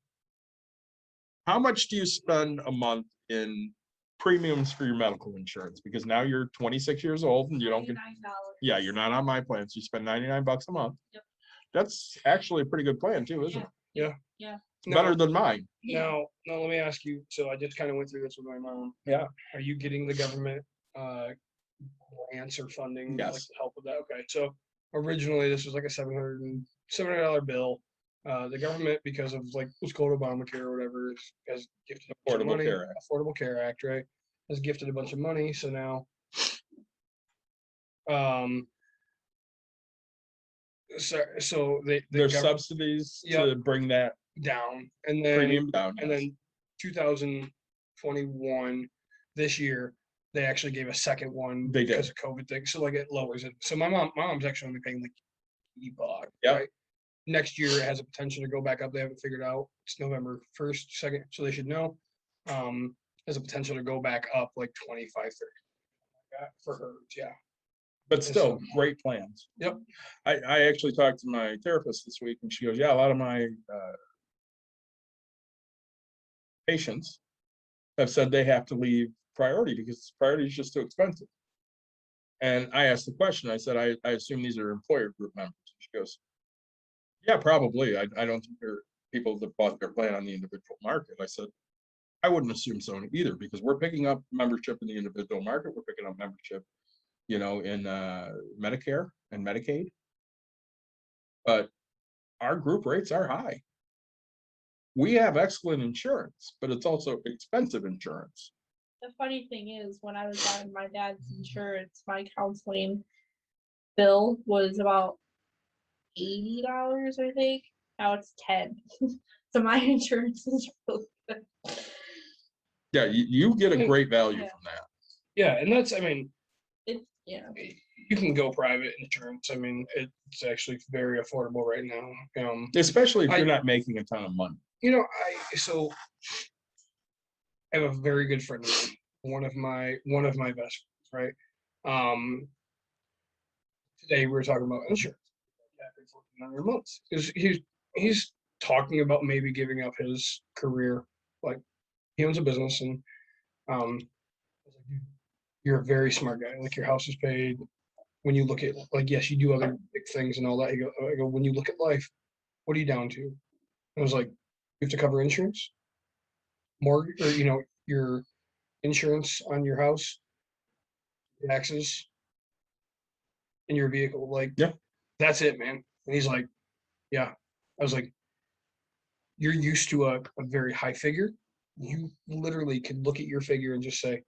How much do you spend a month in premiums for your medical insurance? Because now you're 26 years old and you don't get, $99. yeah, you're not on my plan, so you spend 99 bucks a month. Yep. That's actually a pretty good plan too, isn't it? Yeah. Yeah. It's better than mine. now, let me ask you. So I just kind of went through this with my mom. Yeah. Are you getting the government grants or funding, like Yes. to help with that? Okay. So originally this was like a $700 bill. The government, because of like what's called Obamacare or whatever, has gifted a bunch of Affordable money. Care Act. Affordable Care Act, right? Has gifted a bunch of money. So now, so There's subsidies Yep. to bring that down, and then premium down. and yes. then 2021, this year, they actually gave a second one They did. because of COVID thing. So like it lowers it. So my mom's actually only paying like $80, Yep. right? Next year it has a potential to go back up. They haven't figured out. It's November 1st, 2nd, so they should know. Has a potential to go back up like 25, 30 for hers. Yeah. But still, great plans. Yep. I actually talked to my therapist this week and she goes, yeah, a lot of my patients have said they have to leave priority because priority is just too expensive. And I asked the question, I said, I assume these are employer group members. She goes, yeah, probably. I don't think they're people that bought their plan on the individual market. I said, I wouldn't assume so either because we're picking up membership in the individual market. We're picking up membership, you know, in Medicare and Medicaid. But our group rates are high. We have excellent insurance, but it's also expensive insurance. The funny thing is, when I was on my dad's insurance, my counseling bill was about $80, I think. Now it's 10. So my insurance is really good. Yeah, you get a great value Yeah. from that. Yeah, and that's, I mean, It's you can go private insurance. I mean, it's actually very affordable right now. Especially if you're not making a ton of money. You know, I have a very good friend of mine, one of my best friends, right? Today we were talking about insurance. After 1400 months, because he's talking about maybe giving up his career. Like he owns a business, and I was like, dude, you're a very smart guy. Like your house is paid. When you look at, like, yes, you do other big things and all that. I go, when you look at life, what are you down to? I was like, you have to cover insurance, mortgage, or your insurance on your house, taxes, and your vehicle. Like, Yeah. That's it, man. And he's like, yeah. I was like, you're used to a very high figure. You literally could look at your figure and just say,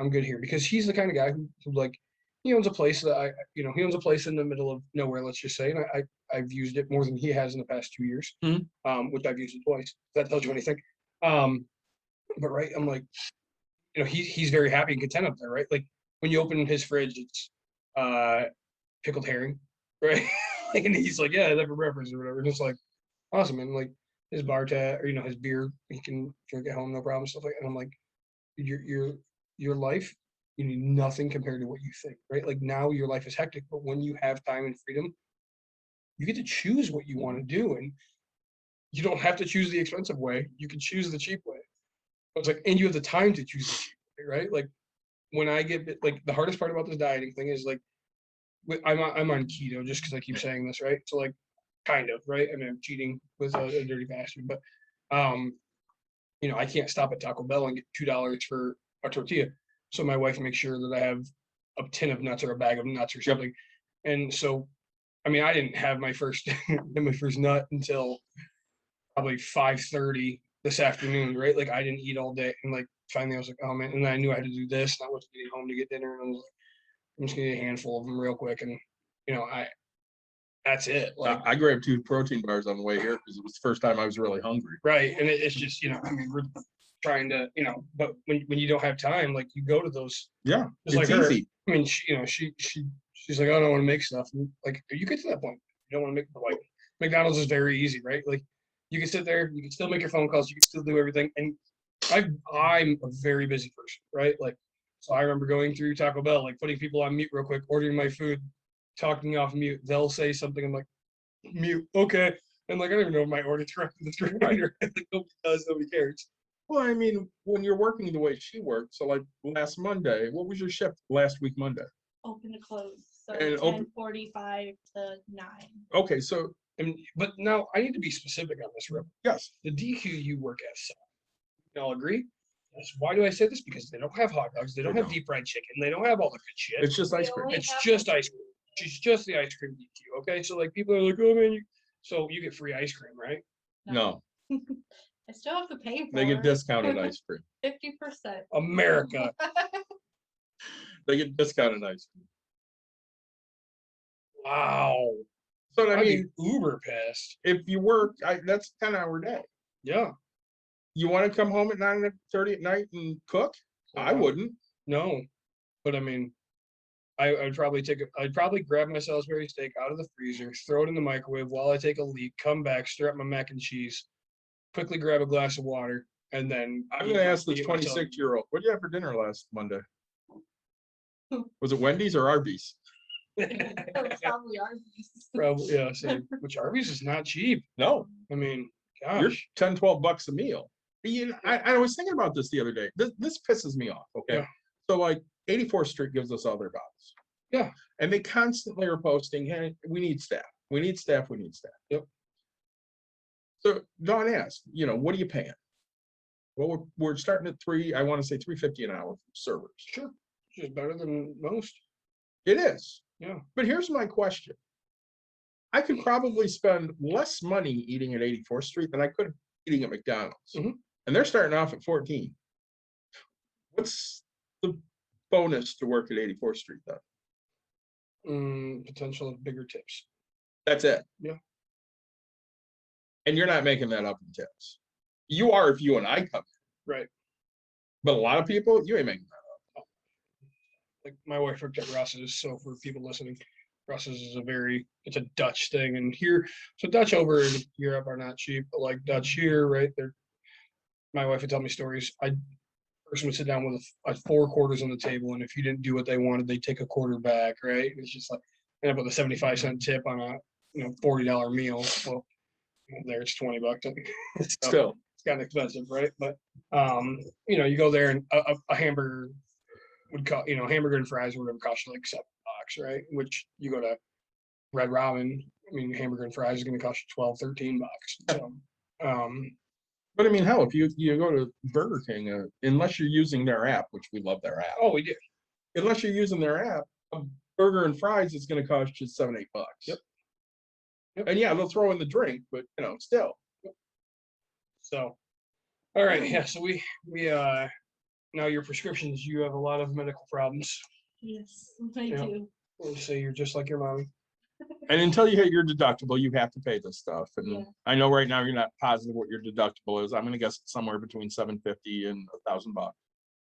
I'm good here, because he's the kind of guy who like, he owns a place that he owns a place in the middle of nowhere, let's just say, and I've used it more than he has in the past 2 years, which I've used it twice. If that tells you anything. But right, I'm like, he's very happy and content up there, right? Like when you open his fridge, it's pickled herring, right? And he's like, yeah, I love breakfast or whatever. And it's like, awesome, and like his bar tab, or his beer, he can drink at home, no problem, stuff like that. And I'm like, your life, you need nothing compared to what you think, right? Like now your life is hectic, but when you have time and freedom, you get to choose what you want to do, and you don't have to choose the expensive way. You can choose the cheap way. It's like, and you have the time to choose the cheap way, right? Like when I get like the hardest part about this dieting thing is like, I'm on keto just because I keep saying this, right? So like, kind of, right? I mean, I'm cheating with a dirty bastard, but I can't stop at Taco Bell and get $2 for a tortilla. So my wife makes sure that I have a tin of nuts or a bag of nuts or something. And so, I mean, I didn't have my first nut until probably 5:30 this afternoon, right? Like I didn't eat all day, and like finally I was like, oh man, and I knew I had to do this, and I wasn't getting home to get dinner, and I was like, I'm just gonna get a handful of them real quick, and that's it. Like I grabbed 2 protein bars on the way here because it was the first time I was really hungry. right, and it's just I mean, we're trying to but when you don't have time, like you go to those. Yeah, just it's like her. easy. I mean, she's like, I don't want to make stuff. And like you get to that point, you don't want to make like McDonald's is very easy, right? Like you can sit there, you can still make your phone calls, you can still do everything, and I'm a very busy person, right? Like So I remember going through Taco Bell, like putting people on mute real quick, ordering my food, talking off mute. They'll say something. I'm like, mute, okay. And like, I don't even know if my order's correctly the reminder. Like, nobody does, nobody cares. Well, I mean, when you're working the way she worked, so like last Monday, what was your shift last week Monday? Open to close, so And 10:45 to 9. Okay, so But now I need to be specific on this, Rip. yes, The DQ you work at, so you all agree? Yes. Why do I say this? Because they don't have hot dogs, they don't have deep fried chicken, they don't have all the good shit. it's just ice cream. only It's have just like- ice cream. She's just the ice cream DQ. Okay, so like people are like, oh man, so you get free ice cream, right? No, I still have to pay for they get it. discounted ice cream. 50%. America. They get discounted ice cream. Wow. So I I'd be mean, uber pissed. if you work, that's a 10-hour day. Yeah. You want to come home at 9:30 at night and cook? I wouldn't. No, but I mean, I'd probably grab my Salisbury steak out of the freezer, throw it in the microwave while I take a leak, come back, stir up my mac and cheese, quickly grab a glass of water, and then I'm gonna ask this eat my 26-year-old, what did you have for dinner last Monday? Was it Wendy's or Arby's? Probably Arby's. Probably, yeah, same. Which Arby's is not cheap. No, I mean, you're gosh. 10-12 bucks a meal. You know, I was thinking about this the other day. This pisses me off. Okay, Yeah. so like 84th Street gives us all their bottles. Yeah. And they constantly are posting, hey, we need staff. We need staff. We need staff. Yep. So Dawn asked, what are you paying? Well, we're starting at I want to say $3.50 an hour for servers. Sure. Which is better than most. It is. Yeah. But here's my question. I could probably spend less money eating at 84th Street than I could eating at McDonald's. Mhm. And they're starting off at 14. What's the bonus to work at 84th Street then? Potential of bigger tips. That's it. Yeah. And you're not making that up in tips. You are if you and I come in. Right. But a lot of people, you ain't making that up. Like my wife worked at Russ's, so for people listening, Russ's is it's a Dutch thing, and here, so Dutch over in Europe are not cheap, but like Dutch here, right? My wife would tell me stories. Person would sit down with a 4 quarters on the table, and if you didn't do what they wanted, they'd take a quarter back, right? It's just like end up with a 75-cent tip on a $40 meal. Well, there it's $20. So Still. it's kind of expensive, right? But you go there and a hamburger would cost, hamburger and fries would cost you like $7, right? Which you go to Red Robin, hamburger and fries is going to cost you $12, $13. So, But I mean, hell, if you go to Burger King, unless you're using their app, which we love their app. oh, we do. Unless you're using their app, a burger and fries is going to cost you $7-8. Yep. And yeah, they'll throw in the drink, but still. So, all right, yeah. So we now your prescriptions. You have a lot of medical problems. Yes, I Yeah. do. We'll say you're just like your mommy. And until you hit your deductible, you have to pay this stuff. And Yeah. I know right now you're not positive what your deductible is. I'm going to guess it's somewhere between $750 and $1,000,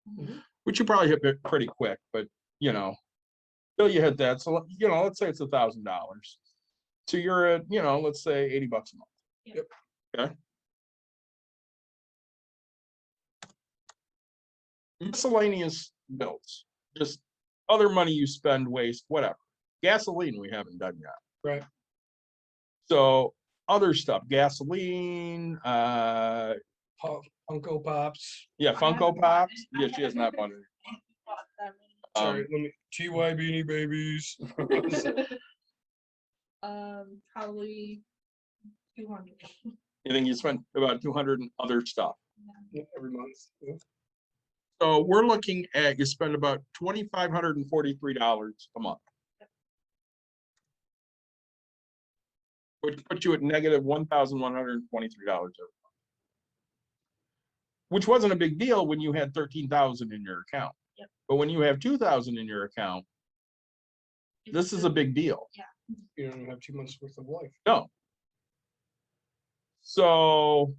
Mhm. which you probably hit it pretty quick. But till you hit that, so let's say it's $1,000. So you're at let's say $80 a month. Yep. Okay. Miscellaneous bills, just other money you spend, waste, whatever. Gasoline we haven't done yet. Right. So other stuff, gasoline, Funko Pops. yeah, I Funko haven't bought Pops. it. Yeah, she has not bought it. Bought them. Sorry, let me TY Beanie Babies. Probably 200. You think you spent about 200 and other stuff. Yeah, every month. Yeah. So we're looking at you spend about $2,543 a month. Which puts you at negative $1,123 every month. Which wasn't a big deal when you had 13,000 in your account. Yep. But when you have 2,000 in your account, this is a big deal. You don't have 2 months worth of life. No. So,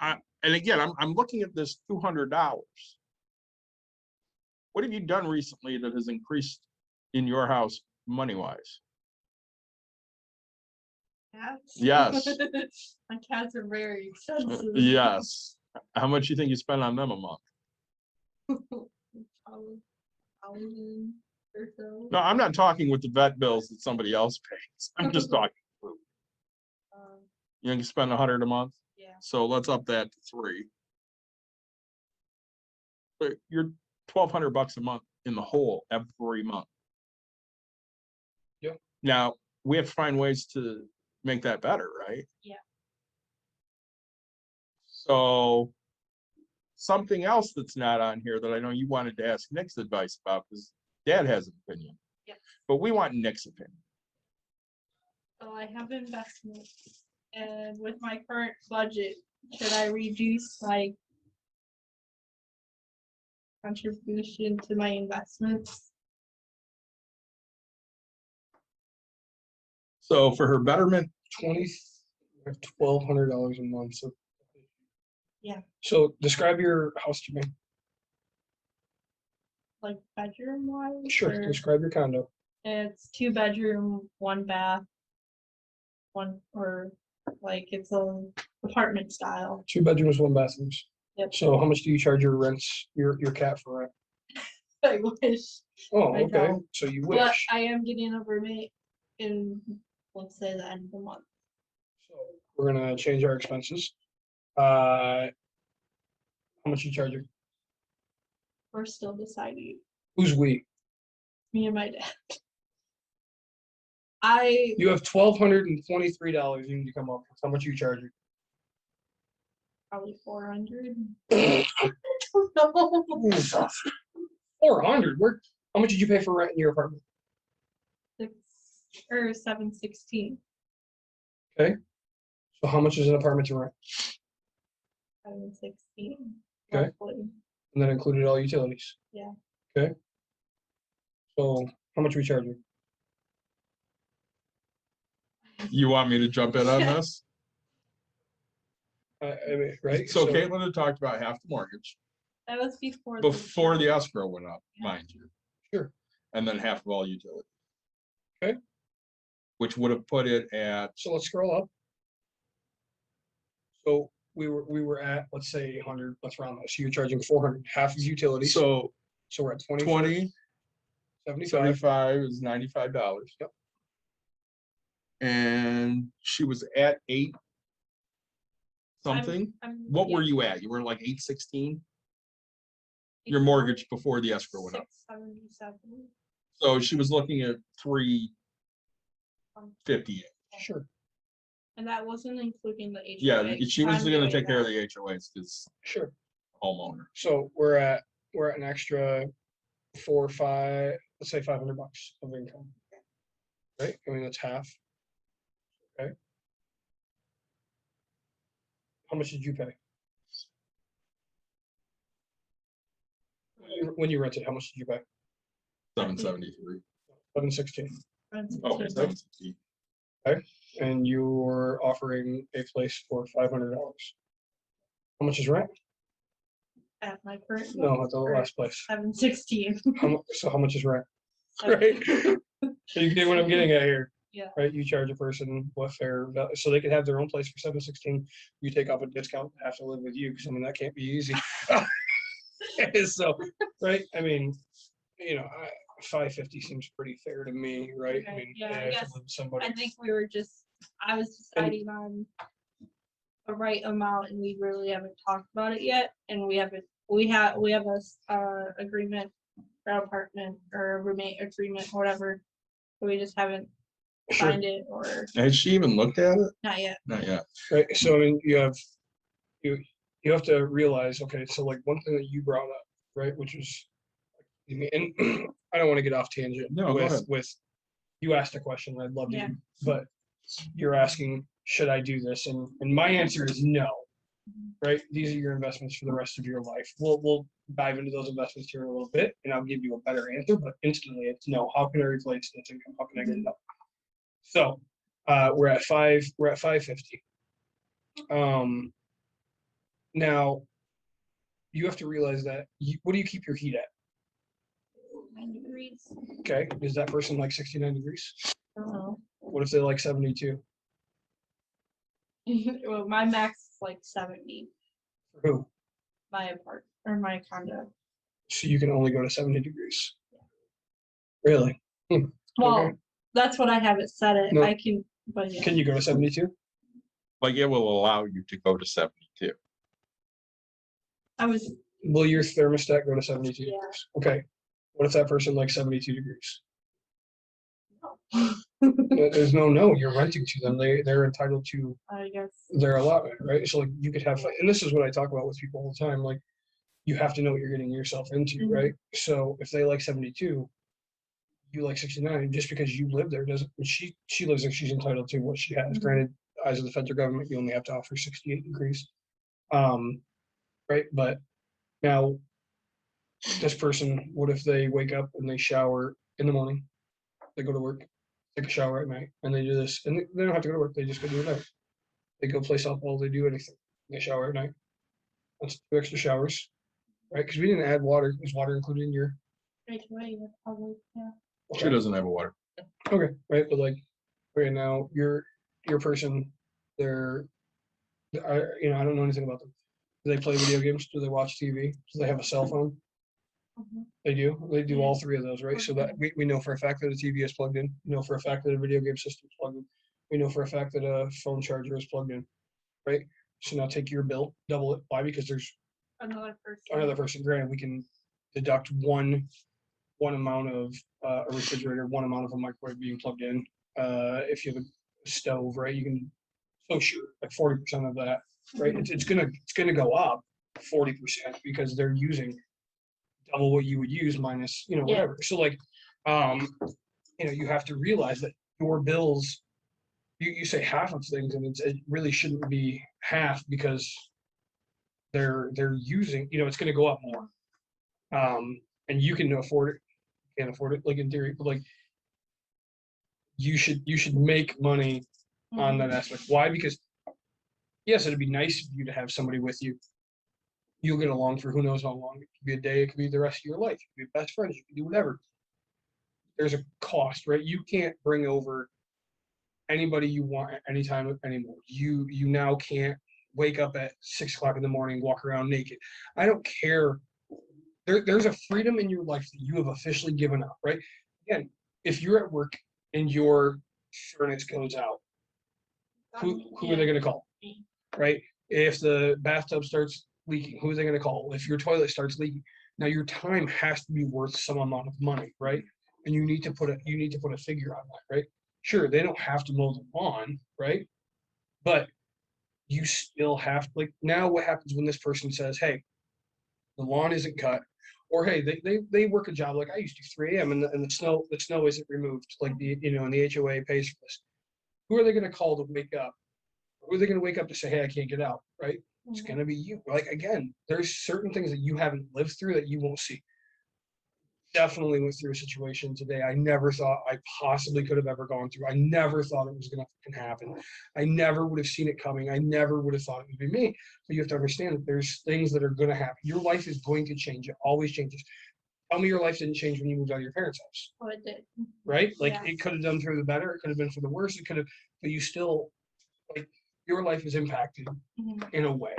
and again, I'm looking at this $200. What have you done recently that has increased in your house money-wise? Cats? Yes. My cats are very expensive. Yes. How much do you think you spend on them a month? Probably 1,000 or so. No, I'm not talking with the vet bills that somebody else pays. I'm just talking. food. Um, You can spend 100 a month, yeah, so let's up that to 3. But you're $1,200 a month in the hole every month. Yep. Now, we have to find ways to make that better, right? Yeah. So something else that's not on here that I know you wanted to ask Nick's advice about, because Dad has an opinion. Yep. But we want Nick's opinion. so I have investments, and with my current budget, should I reduce my contribution to my investments? So for her betterment, 1,200 a month. So. Yeah. So describe your housekeeping. Like bedroom wise? Sure. Describe your condo. It's 2 bedroom, 1 bath. Or like it's a apartment style. 2 bedrooms, 1 bathrooms. Yep. So how much do you charge your rents, your cat for rent? I wish, Oh, I okay. don't. So you but wish. I am getting a roommate in, let's say, the end of the month. So we're gonna change our expenses. How much you charging? We're still deciding, Who's we? me and my dad. You have $1,223 you need to come up with. How much you charging? Probably 400. 400. Where? How much did you pay for rent in your apartment? 716. So how much is an apartment to rent? 716. Okay. roughly. And that included all utilities. Yeah. Okay. So how much are we charging? you want me to jump in on this? I mean, right? So Caitlin had talked about half the mortgage That was before. before the escrow went up, Yeah. mind you. Sure. And then half of all utilities. Okay. Which would have put it at, So let's scroll up. So we were at, let's say 100, let's round that. So you're charging 400, half of utilities. so So we're at 20, 20, 75. 75 is $95. Yep. And she was at 8 something. What were you at? You were like 816? Your mortgage before the escrow went up. 677. So she was looking at 358. Sure. And that wasn't including the HOA. Yeah, she was I'm gonna doing take care of that. the HOAs, because Sure. homeowner. So we're at an extra 4 or 5, let's say $500 of income. Right? I mean, that's half. Okay. How much did you pay? When you rented, how much did you pay? 773. 716. Friends Okay, too. 760. And you're offering a place for $500. How much is rent? At my current. No, at the or last place. 716. So how much is rent? Right? So you get what I'm getting at here. Yeah. Right? You charge a person what fair, so they can have their own place for 716. You take off a discount, have to live with you, because I mean, that can't be easy. So, right? I mean, 550 seems pretty fair to me, right? I Okay, mean, yeah, I have to guess live with somebody. I think I was deciding on the right amount, and we really haven't talked about it yet. And we have a agreement for our apartment or a roommate agreement, whatever. But we just haven't Sure. signed it or Has she even looked at it? not yet. Not yet. Right, so I mean, you have to realize, okay, so like one thing that you brought up, right, which was, and I don't want to get off tangent No, go ahead. with, you asked a question, I'd love Yeah. to, but you're asking, should I do this? And my answer is no, right? These are your investments for the rest of your life. We'll dive into those investments here in a little bit, and I'll give you a better answer, but instantly it's no. How can I replace this income? How can I get it up? So we're at 550. Now you have to realize that what do you keep your heat at? 9 degrees. Okay, is that person like 69 degrees? I don't know. What if they like 72? Well, my max is like 70. For who? My apartment or my condo. So you can only go to 70 degrees. Really? Well, Okay. that's what I have it set at. No. I can, but yeah. Can you go to 72? Like it will allow you to go to 72. I was, Will your thermostat go to 72 Yeah. degrees? Okay. What if that person likes 72 degrees? There's no, you're renting to them. They're entitled to I guess. their allotment, right? So like you could have, and this is what I talk about with people all the time. Like you have to know what you're getting yourself into, Mhm. right? So if they like 72, you like 69, just because you live there doesn't, she lives like she's entitled to what she has. Mhm. Granted, eyes of the federal government, you only have to offer 68 degrees. Right? But now this person, what if they wake up and they shower in the morning, they go to work, take a shower at night, and they do this, and they don't have to go to work, they just go do it night. They go play softball, they do anything, they shower at night. That's 2 extra showers, right? Because we didn't add water. Is water included in your? Right away, yeah, probably, yeah. She doesn't have a water. Okay, right, but like, right now, your person, they're, I don't know anything about them. Do they play video games? Do they watch TV? Do they have a cell phone? Mhm. They do. They do all Yeah. 3 of those, right? So that we know for a fact that a TV is plugged in. We know for a fact that a video game system is plugged in. We know for a fact that a phone charger is plugged in, right? So now take your bill, double it. Why? Because there's Another person. another person. Granted, we can deduct one amount of a refrigerator, one amount of a microwave being plugged in. If you have a stove, right, you can, so sure, like 40% of that, right? It's gonna go up 40% because they're using double what you would use minus, Yeah. whatever. So like, you have to realize that your bills, you say half of things, and it really shouldn't be half because they're using, it's gonna go up more. And you can afford it, can't afford it, like in theory, but like you should make money on that aspect. Why? Because yes, it'd be nice for you to have somebody with you. You'll get along for who knows how long. It could be a day, it could be the rest of your life. You could be best friends, you can do whatever. There's a cost, right? You can't bring over anybody you want at any time anymore. You now can't wake up at 6 o'clock in the morning, walk around naked. I don't care. There's a freedom in your life that you have officially given up, right? Again, if you're at work and your furnace goes out, who are they going to call? Right? If the bathtub starts leaking, who are they going to call? If your toilet starts leaking, now your time has to be worth some amount of money, right? And you need to put a figure on that, right? Sure, they don't have to mow the lawn, right? But you still have, like, now what happens when this person says, hey, the lawn isn't cut, or hey, they work a job like I used to, 3 a.m. and the snow isn't removed, like and the HOA pays for this. Who are they going to call to wake up? Who are they going to wake up to say, hey, I can't get out, right? It's going to be you. Like, again, there's certain things that you haven't lived through that you won't see. Definitely went through a situation today I never thought I possibly could have ever gone through. I never thought it was going to happen. I never would have seen it coming. I never would have thought it would be me. But you have to understand that there's things that are going to happen. Your life is going to change. It always changes. Tell me your life didn't change when you moved out of your parents' house. Oh, it did. Right? Like, Yeah. it could have done for the better. It could have been for the worse. It could have, but you still, like, your life is impacted Mhm. in a way,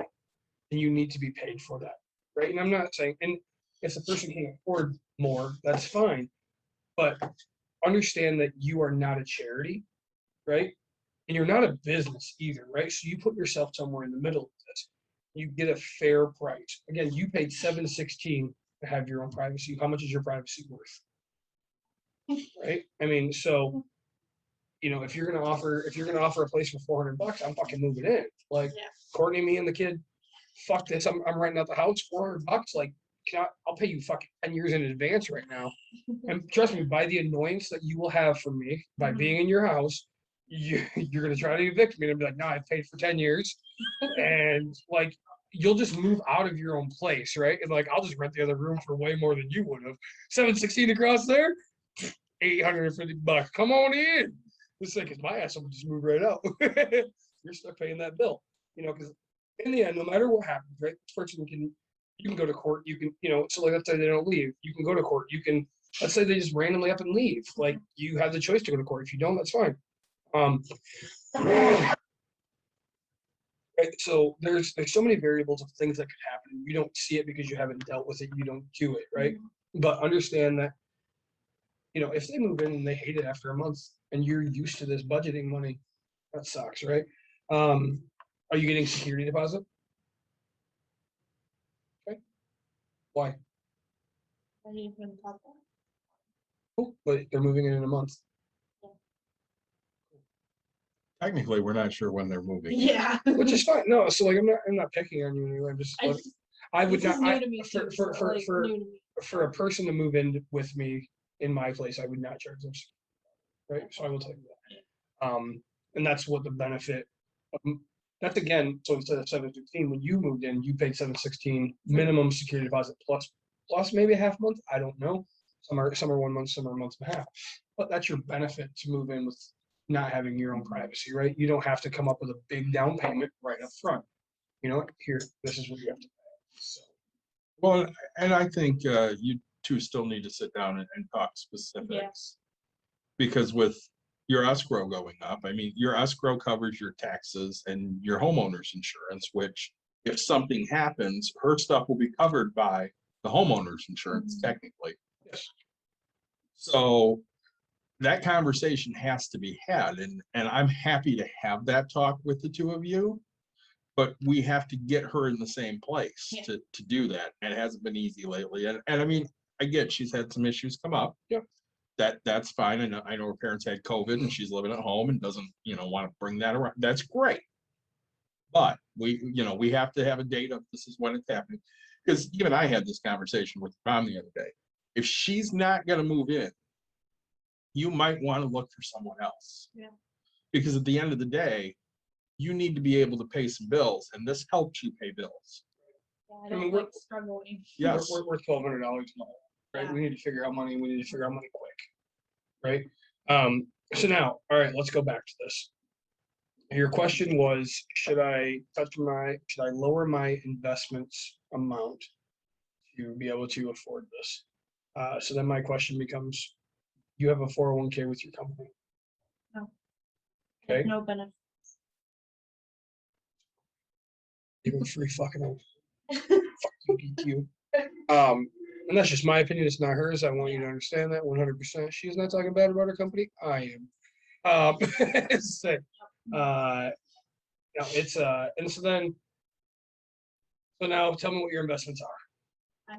and you need to be paid for that, right? And I'm not saying, and if the person can afford more, that's fine, but understand that you are not a charity, right? And you're not a business either, right? So you put yourself somewhere in the middle of this. You get a fair price. Again, you paid $716 to have your own privacy. How much is your privacy worth? Right? I mean, so if you're gonna offer a place for $400, I'm fucking moving in. Like, Yeah. Courtney, me, and the kid, fuck this. I'm renting out the house, $400. Like, I'll pay you fucking 10 years in advance right now. And trust me, by the annoyance that you will have from me by Mhm. being in your house, you're gonna try to evict me and be like, no, I've paid for 10 years. And like, you'll just move out of your own place, right? And like, I'll just rent the other room for way more than you would have. $716 across there, $850. Come on in. It's like, cause my ass will just move right out. You're stuck paying that bill, because in the end, no matter what happens, right? This person you can go to court. You can, so like, let's say they don't leave. You can go to court. You can, let's say they just randomly up and leave. Like, you have the choice to go to court. If you don't, that's fine. Right, so there's so many variables of things that could happen. You don't see it because you haven't dealt with it. You don't do it, right? But understand that, if they move in and they hate it after a month and you're used to this budgeting money, that sucks, right? Are you getting security deposit? Okay. Why? I didn't even thought that. Oh, but they're moving in a month. Technically, we're not sure when they're moving. Yeah. Which is fine. No, so like I'm not picking on you anyway. I'm just I would This not is new I, to me for too, for so, for like, for, new to me. for a person to move in with me in my place, I would not charge them. Right. So I will tell you that. And that's what the benefit of that's again, so instead of 715, when you moved in, you paid 716 minimum security deposit plus maybe a half month. I don't know. Some are 1 month, some are a month and a half. But that's your benefit to move in with not having your own privacy, right? You don't have to come up with a big down payment right up front. Here, this is what you have to pay. So, Well, and I think you two still need to sit down and talk specifics. Because with your escrow going up, I mean, your escrow covers your taxes and your homeowner's insurance, which if something happens, her stuff will be covered by the homeowner's insurance technically. yes. So that conversation has to be had, and I'm happy to have that talk with the two of you. But we have to get her in the same place to do that. And it hasn't been easy lately. And I mean, I get she's had some issues come up. Yep. That's fine. And I know her parents had COVID and she's living at home and doesn't, want to bring that around. That's great. But we have to have a date of this is when it's happening. Because even I had this conversation with mom the other day. If she's not going to move in, you might want to look for someone else. Yeah. Because at the end of the day, you need to be able to pay some bills, and this helps you pay bills. Yeah, I don't like struggling. Yes. We're $1,200 a month, right? Yeah. We need to figure out money. We need to figure out money quick, right? So now, all right, let's go back to this. Your question was, should I lower my investments amount to be able to afford this? So then my question becomes, you have a 401k with your company. No. Okay. No benefit. Even free fucking fuck you. And that's just my opinion. It's not hers. I want you to understand that 100%. She's not talking bad about her company. I am. So, it's and so now tell me what your investments are. I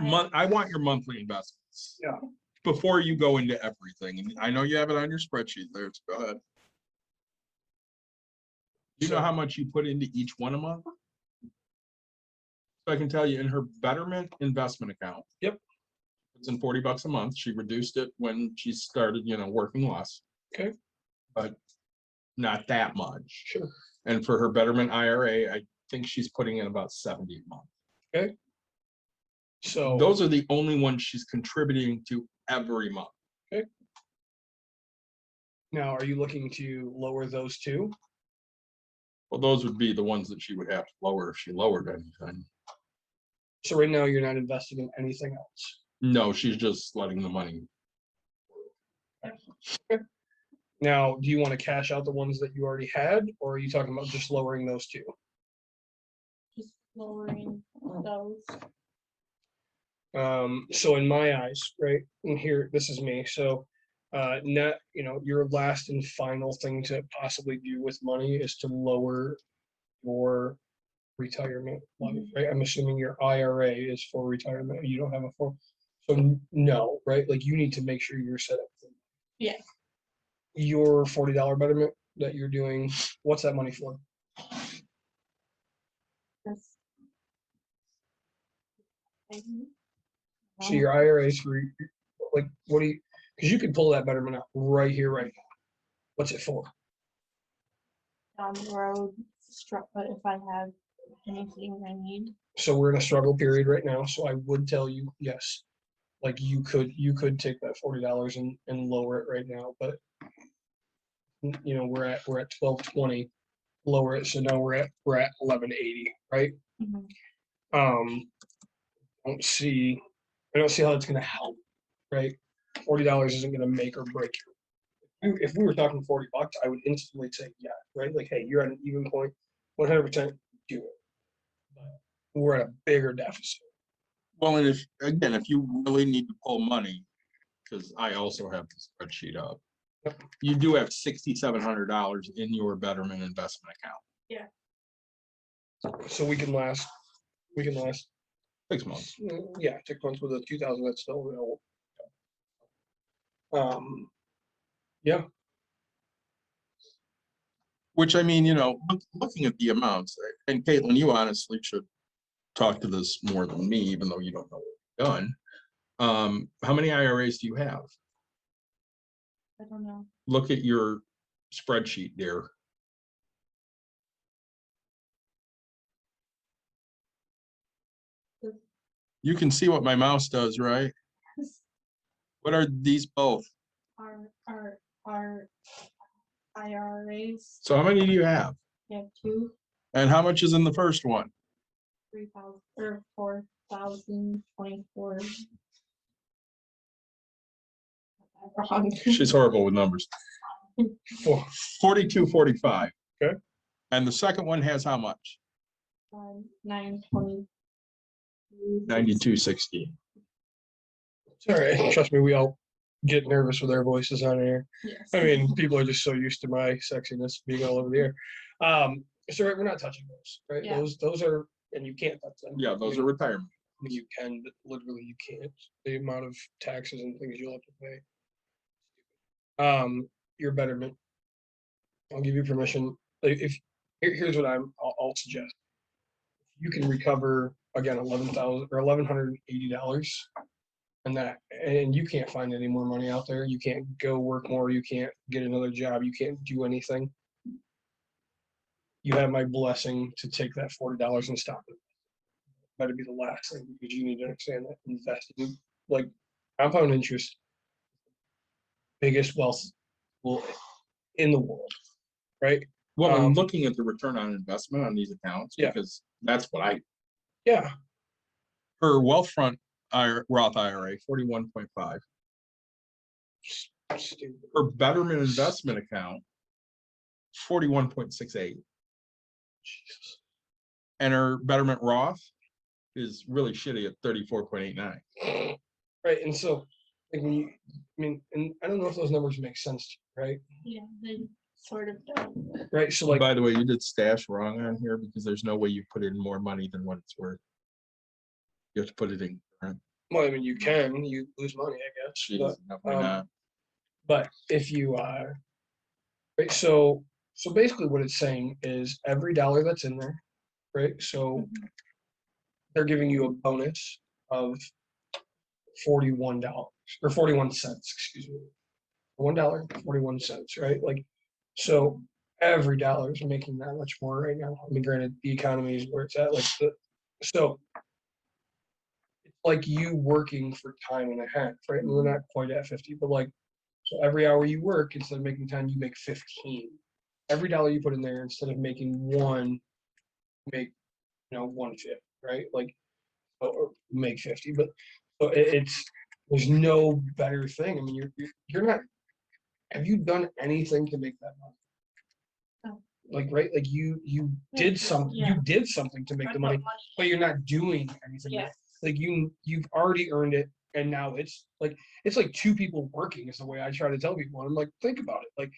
have. I want your monthly investments. Yeah. Before you go into everything, and I know you have it on your spreadsheet there. So go ahead. Do you know how much you put into each one a month? So I can tell you in her Betterment investment account. Yep. It's in $40 a month. She reduced it when she started, working less. Okay. But not that much. Sure. And for her Betterment IRA, I think she's putting in about 70 a month. Okay. So those are the only ones she's contributing to every month. Okay. Now, are you looking to lower those two? Well, those would be the ones that she would have to lower if she lowered anything. So right now you're not investing in anything else. No, she's just letting the money. Okay. Now, do you want to cash out the ones that you already had, or are you talking about just lowering those two? Just lowering those. So in my eyes, right, and here, this is me, so net, your last and final thing to possibly do with money is to lower your retirement money, right? I'm assuming your IRA is for retirement. You don't have a so no, right? Like you need to make sure you're set up. Yeah. Your $40 betterment that you're doing, what's that money for? That's. So your IRA is for, like, what do you, because you could pull that betterment out right here, right now. What's it for? Down the road, but if I have anything I need. So we're in a struggle period right now, so I would tell you, yes. Like you could take that $40 and lower it right now, but we're at 1220, lower it, so now we're at 1180, right? Mm-hmm. I don't see how it's gonna help, right? $40 isn't gonna make or break you. If we were talking $40, I would instantly say yeah, right? Like, hey, you're at an even point. 100% do it. But we're at a bigger deficit. Well, and if you really need to pull money, because I also have the spreadsheet up. Yep. You do have $6,700 in your Betterment investment account. So we can last 6 months. 6 months with a 2,000 that's still available. Yeah, Which I mean, looking at the amounts, and Caitlin, you honestly should talk to this more than me, even though you don't know what you've done. How many IRAs do you have? I don't know. Look at your spreadsheet there. You can see what my mouse does, right? What are these both? Our IRAs. So how many do you have? We have 2, And how much is in the first one? 3,000 or 4,024. Wrong. She's horrible with numbers. 4245. Okay. And the second one has how much? 920. 9260. it's all right. Trust me, we all get nervous with our voices on air. Yes. I mean, people are just so used to my sexiness being all over the air. So right, we're not touching those, right? Yeah. Those are, and you can't touch them. Yeah, those are retirement. I mean, you can, but literally you can't. The amount of taxes and things you'll have to pay. Your Betterment. I'll give you permission. Like, here's what I'll suggest. You can recover again $11,000 or $1,180, and you can't find any more money out there. You can't go work more. You can't get another job. You can't do anything. You have my blessing to take that $40 and stop it. That'd be the last thing, because you need to understand that investing, like compound interest, biggest wealth in the world, right? Well, I'm looking at the return on investment on these accounts, Yeah. because that's what Yeah, her Wealthfront Roth IRA, 41.5. stupid. Her Betterment investment account, 41.68. Jesus. And her Betterment Roth is really shitty at 34.89. Right, and so, like, when you, I mean, and I don't know if those numbers make sense to you, right? Yeah, they sort of don't. Right, so like, By the way, you did stash wrong on here, because there's no way you put in more money than what it's worth. You have to put it in current. well, I mean, you lose money, I guess. Jeez, definitely not. But if you right, so basically what it's saying is every dollar that's in there, right? So they're giving you a bonus of $41 or 41 cents, excuse me. $1.41, right? Like, so every dollar is making that much more right now. I mean, granted, the economy is where it's at, like so it's like you working for time and a half, right? And we're not quite at 50, but like, so every hour you work, instead of making 10, you make 15. Every dollar you put in there, instead of making 1, make 1/5, right? Like, or make 50. But so there's no better thing. I mean, you're not. Have you done anything to make that money? No. Like, right? Like you did something. Yeah. You did something to make the money, but you're not doing anything. Yeah. Like you've already earned it, and now it's like 2 people working is the way I try to tell people. And I'm like, think about it. Like,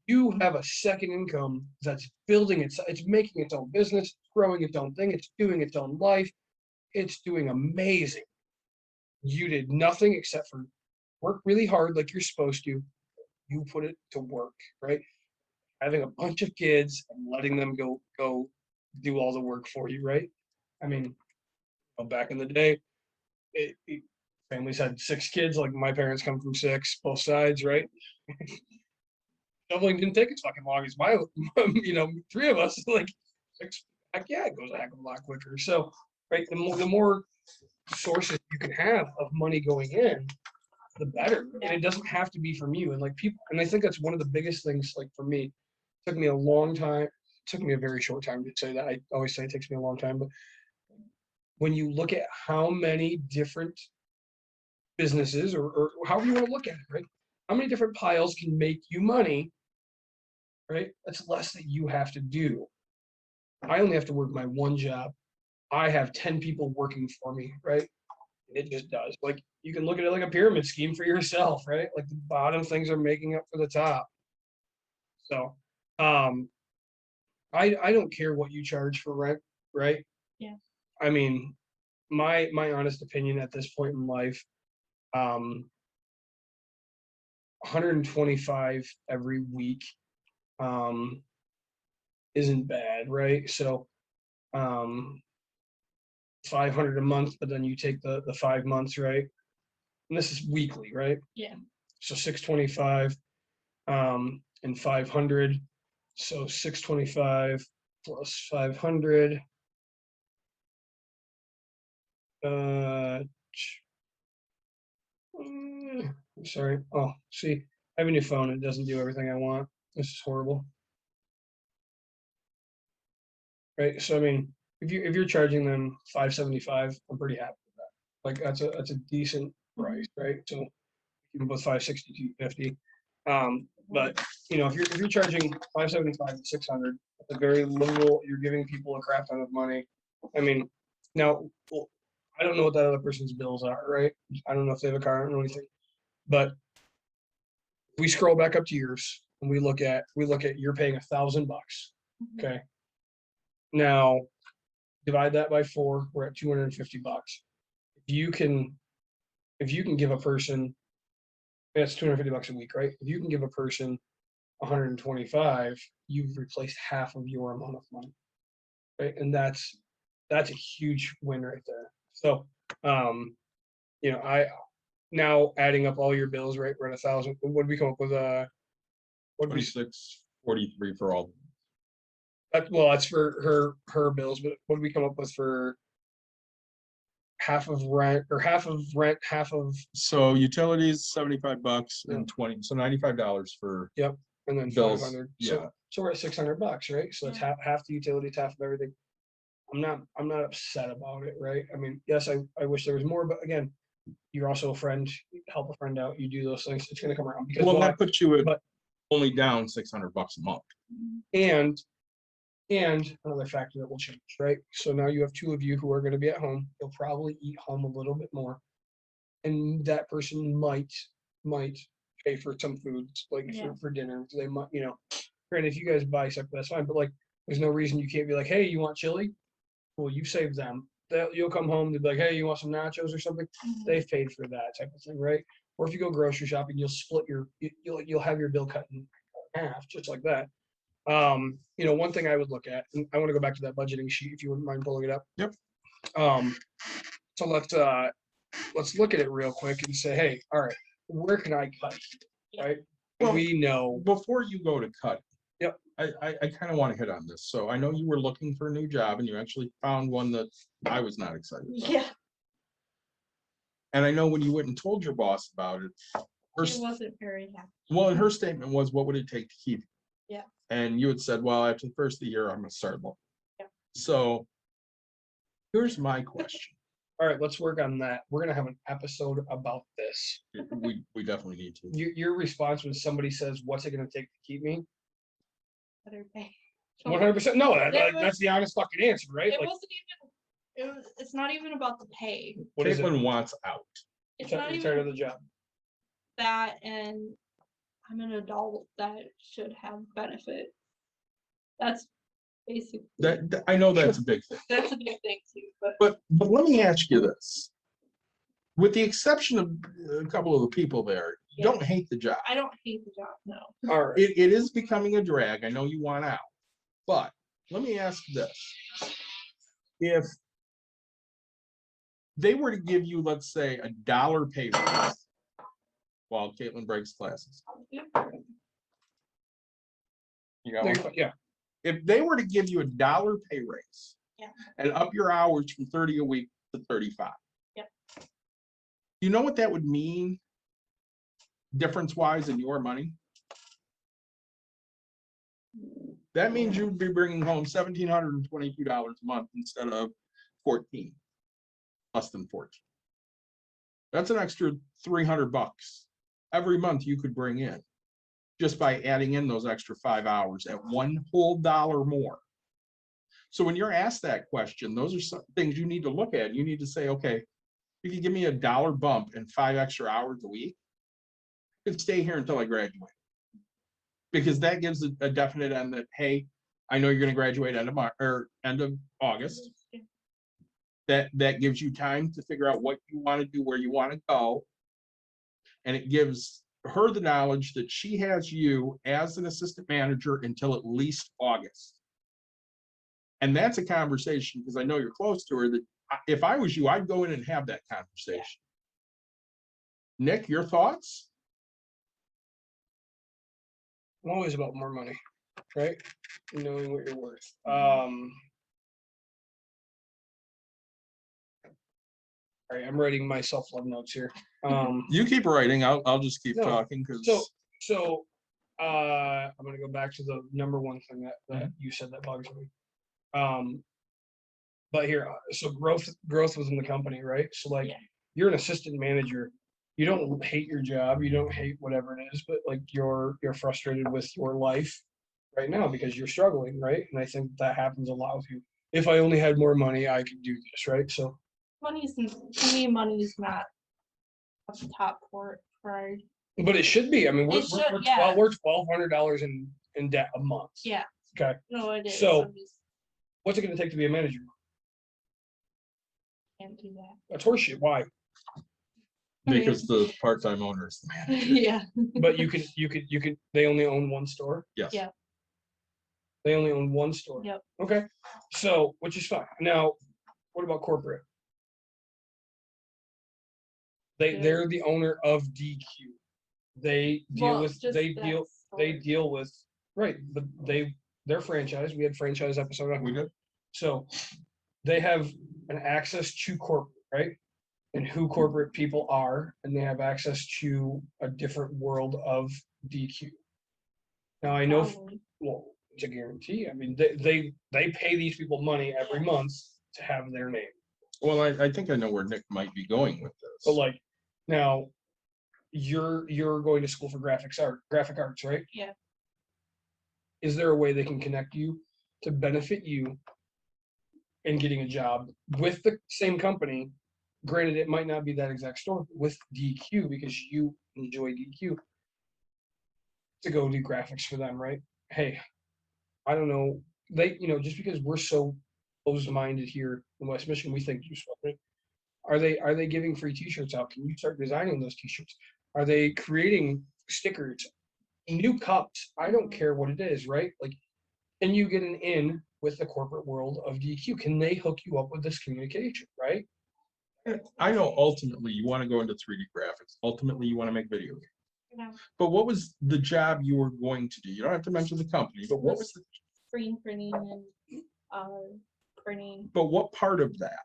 you have a second income that's building it's making its own business, it's growing its own thing, it's doing its own life, it's doing amazing. You did nothing except for work really hard like you're supposed to. You put it to work, right? Having a bunch of kids and letting them go do all the work for you, right? I mean, back in the day, families had 6 kids, like my parents come from 6, both sides, right? Shoveling didn't take as fucking long as my 3 of us. Like, 6, heck yeah, it goes a heck of a lot quicker. So, right, the more sources you can have of money going in, the better. And it doesn't have to be from you. And like people, and I think that's one of the biggest things. Like for me, it took me a long time. It took me a very short time to say that. I always say it takes me a long time, but when you look at how many different businesses or however you want to look at it, right? How many different piles can make you money, right? That's less that you have to do. I only have to work my one job. I have 10 people working for me, right? It just does. Like you can look at it like a pyramid scheme for yourself, right? Like the bottom things are making up for the top. So I don't care what you charge for rent, right? Yeah. I mean, my honest opinion at this point in life, 125 every week isn't bad, right? So 500 a month, but then you take the 5 months, right? And this is weekly, right? Yeah. So 625 and 500. So 625 plus 500. Sorry. Oh, see, I have a new phone. It doesn't do everything I want. This is horrible. Right. So I mean, if you're charging them 575, I'm pretty happy with that. Like that's a decent price, right? So even with 560, 250. But you know, if you're charging 575 to 600, at the very little, you're giving people a crap ton of money. I mean, now well, I don't know what that other person's bills are, right? I don't know if they have a car, I don't know anything. But we scroll back up to yours and we look at you're paying $1,000. Okay. Now divide that by 4, we're at $250. If you can give a person, that's $250 a week, right? If you can give a person 125, you've replaced half of your amount of money. Right. And that's a huge win right there. So you know, I now adding up all your bills, right? We're at 1,000. What did we come up with? What did we 2643 for all. well, that's for her bills, but what did we come up with for half of rent, half of So utilities, $75 Yeah. and 20, so $95 for and then bills. 500. Yeah. So we're at $600, right? So that's Yeah. half the utilities, half of everything. I'm not upset about it, right? I mean, yes, I wish there was more, but again, you're also a friend, you help a friend out, you do those things, it's gonna come around. Because Well, why? that puts you at But- only down $600 a month. And another factor that will change, right? So now you have 2 of you who are gonna be at home, you'll probably eat home a little bit more. And that person might pay for some foods, like Yeah. for dinner, they might, you know. Granted, if you guys buy stuff, that's fine, but like, there's no reason you can't be like, hey, you want chili? Well, you saved them. You'll come home, they'll be like, hey, you want some nachos or something? They've paid for that type of thing, right? Or if you go grocery shopping, you'll split you'll have your bill cut in half, just like that. You know, one thing I would look at, and I want to go back to that budgeting sheet if you wouldn't mind pulling it up. Yep. So let's look at it real quick and say, hey, all right, where can I cut? Right? Well, We know. Before you go to cut. Yep. I kind of want to hit on this. So I know you were looking for a new job and you actually found one that I was not excited about. Yeah. And I know when you went and told your boss about it, She wasn't very happy. well, and her statement was, what would it take to keep you? Yeah. And you had said, well, after the first of the year, I'm gonna start looking. Yeah. So here's my question. All right, let's work on that. We're gonna have an episode about this. We definitely need to. Your response when somebody says, "What's it gonna take to keep me?" Better pay. 100%. No, It was- that's the honest fucking answer, right? It Like, wasn't even, it's not even about the pay. what is it? Caitlin wants out. It's not You're tired of even the job. that, and I'm an adult that should have benefit. That's basically, I know that's a big thing. that's a big thing too, but But let me ask you this. With the exception of a couple of the people there, you don't hate the job. I don't hate the job, no. All right. It is becoming a drag. I know you want out. But let me ask this. If they were to give you, let's say, $1 pay raise while Caitlin breaks classes. You got one? Yeah. If they were to give you $1 pay raise Yeah. and up your hours from 30 a week to 35. Yep. You know what that would mean difference wise in your money? That means you'd be bringing home $1,722 a month instead of 14, less than 14. That's an extra $300 every month you could bring in just by adding in those extra 5 hours at one whole dollar more. So when you're asked that question, those are some things you need to look at. You need to say, okay, if you give me $1 bump and 5 extra hours a week, I can stay here until I graduate. Because that gives a definite end that, hey, I know you're going to graduate end of March or end of August. That gives you time to figure out what you want to do, where you want to go. And it gives her the knowledge that she has you as an assistant manager until at least August. And that's a conversation, because I know you're close to her, that if I was you, I'd go in and have that conversation. Nick, your thoughts? I'm always about more money, right? Knowing what you're worth. All right, I'm writing my self-love notes here. You keep writing. I'll just keep No, talking because So I'm gonna go back to the number one thing that you said that bugs me. But here, so growth within the company, right? So like, Yeah. you're an assistant manager. You don't hate your job. You don't hate whatever it is, but like you're frustrated with your life right now because you're struggling, right? And I think that happens a lot with you. If I only had more money, I could do this, right? So to me, money is not a top priority. but it should be. I mean, It should, yeah. we're $1,200 in debt a month. Yeah. Okay. No, it is. So- I'm just What's it gonna take to be a manager? can't do that. That's horseshit. Why? because the part-time owner is the manager. Yeah. But you could, they only own one store. Yes. Yeah. They only own one store. Yep. Okay. So, which is fine. Now, what about corporate? They're the owner of DQ. They deal Well, with, just they that deal story. with, right, but they're franchise. We had franchise episode on. We did. So they have an access to corporate, right? And who corporate people are, and they have access to a different world of DQ. Now I know, Probably. well, it's a guarantee. I mean, they pay these people money every month to have their name. Well, I think I know where Nick might be going with this. But like, now you're going to school for graphic arts, right? Yeah. Is there a way they can connect you to benefit you in getting a job with the same company? Granted, it might not be that exact store with DQ because you enjoy DQ to go do graphics for them, right? Hey, I don't know. They, just because we're so closed-minded here in West Michigan, we think are they giving free t-shirts out? Can you start designing those t-shirts? Are they creating stickers, new cups? I don't care what it is, right? Like, and you get an in with the corporate world of DQ. Can they hook you up with this communication, right? I know ultimately you want to go into 3D graphics. Ultimately, you want to make video games. Yeah. But what was the job you were going to do? You don't have to mention the company, but what was the, Screen printing and printing but what part of that?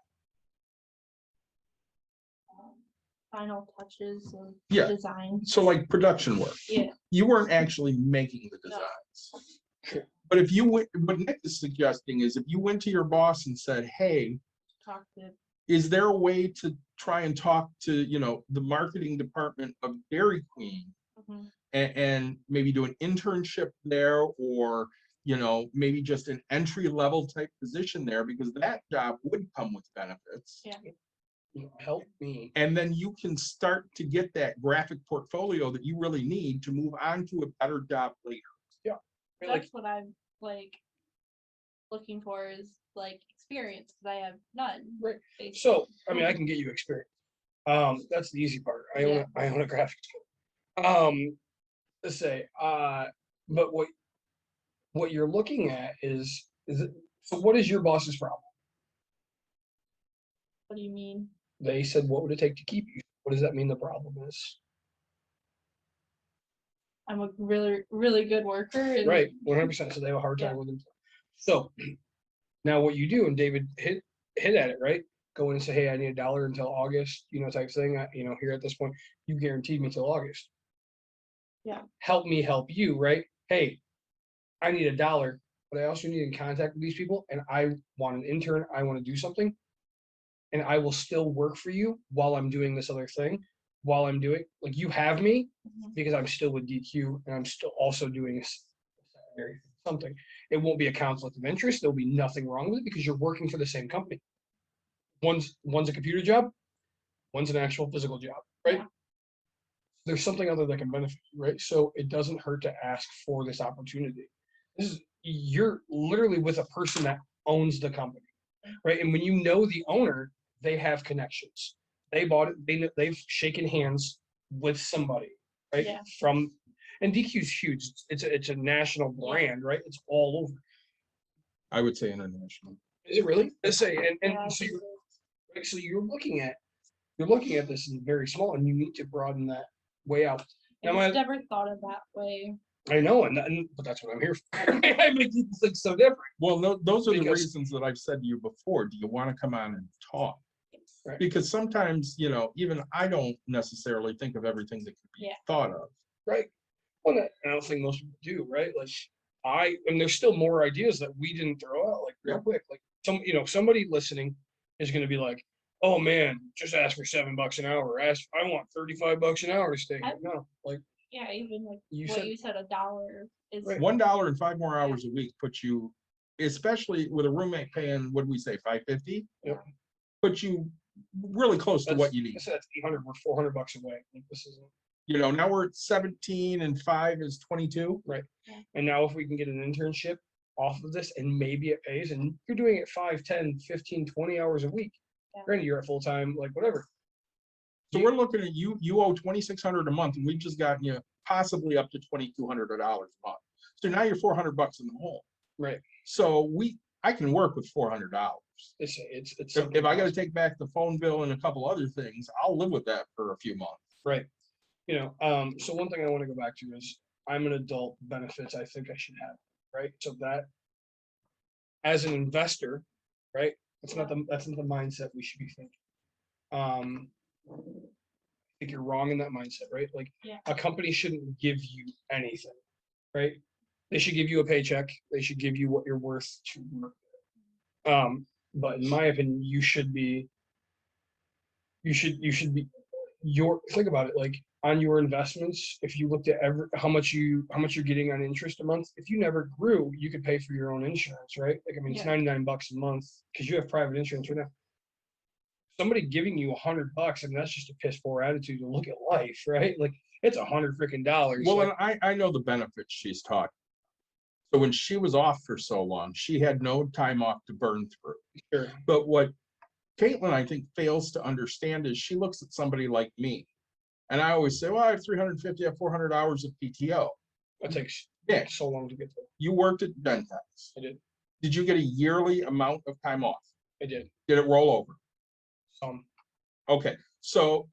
final touches and Yeah. design. So like production work. Yeah. You weren't actually making the No. designs. Sure. But if you went, what Nick is suggesting is if you went to your boss and said, hey, Talk to is there a way to try and talk to, the marketing department of Dairy Queen mhm. and maybe do an internship there, or, maybe just an entry level type position there, because that job would come with benefits. Yeah. Help me. And then you can start to get that graphic portfolio that you really need to move on to a better job later. That's what I'm like looking for is like experience because I have none. Right. basically. So, I mean, I can get you experience. That's the easy part. I own a graphics tool. Let's say, but what you're looking at is so what is your boss's problem? What do you mean? They said, what would it take to keep you? What does that mean the problem is? I'm a really, really good worker. And Right, 100%. So they have a hard time with them. So now what you do, and David hit at it, right? Go in and say, hey, I need $1 until August, type thing. Here at this point, you guaranteed me till August. Yeah. Help me help you, right? Hey, I need $1, but I also need in contact with these people, and I want an intern. I want to do something, and I will still work for you while I'm doing this other thing. While I'm doing, like, you have me Mhm. because I'm still with DQ and I'm still also doing a secondary. something. It won't be a conflict of interest. There'll be nothing wrong with it because you're working for the same company. One's a computer job, one's an actual physical job, right? Yeah. There's something other that can benefit you, right? So it doesn't hurt to ask for this opportunity. You're literally with a person that owns the company, right? And when you know the owner, they have connections. They bought it, they've shaken hands with somebody, right? Yeah. And DQ's huge. It's a national brand, right? It's all over. I would say international. Is it really? Let's say, Yeah, so you're looking at this as very small, and you need to broaden that way out. Now, I've never thought of that way. I know, but that's what I'm here for. I make people think so different. Well, those are the Because- reasons that I've said to you before. Do you want to come on and talk? Right. Because sometimes, even I don't necessarily think of everything that could be Yeah. thought of. Right. Well, I don't think most people do, right? Like and there's still more ideas that we didn't throw out, like real quick. Like somebody listening is going to be like, "Oh man, just ask for $7 an hour. I want $35 an hour to stay here." No, like Yeah, even like you what said, you said, $1 is. Right. $1 and 5 more hours a week puts you, especially with a roommate paying, what did we say, $550? Yep. Puts you really close to what you need. I said that's 800. We're $400 away. Like, this is Now we're at 17 and 5 is 22. right. Yeah. And now if we can get an internship off of this, and maybe it pays, and you're doing it 5, 10, 15, 20 hours a week. Yeah. Granted, you're at full time, like whatever. So we're looking at you owe $2,600 a month, and we've just gotten you possibly up to $2,200 a month. So now you're $400 in the hole. Right. So I can work with $400. It's If I got to take back the phone bill and a couple other things, I'll live with that for a few months. right. So one thing I want to go back to is I'm an adult, benefits I think I should have, right? So that as an investor, right? That's not the mindset we should be thinking. I think you're wrong in that mindset, right? Like Yeah. a company shouldn't give you anything, right? They should give you a paycheck. They should give you what you're worth to work there. But in my opinion, you should be think about it, like on your investments, if you looked at how much you're getting on interest a month, if you never grew, you could pay for your own insurance, right? Like, I mean, it's Yeah. $99 a month because you have private insurance right now. Somebody giving you $100, and that's just a piss poor attitude to look at life, right? Like it's $100 Well, like, and I know the benefits she's talking. So when she was off for so long, she had no time off to burn through. sure. But what Katlynn, I think, fails to understand is she looks at somebody like me. And I always say, well, I have 350, I have 400 hours of PTO. That takes Yeah. so long to get there. You worked at Ventas. I did. Did you get a yearly amount of time off? I did. Did it roll over? Some Okay, so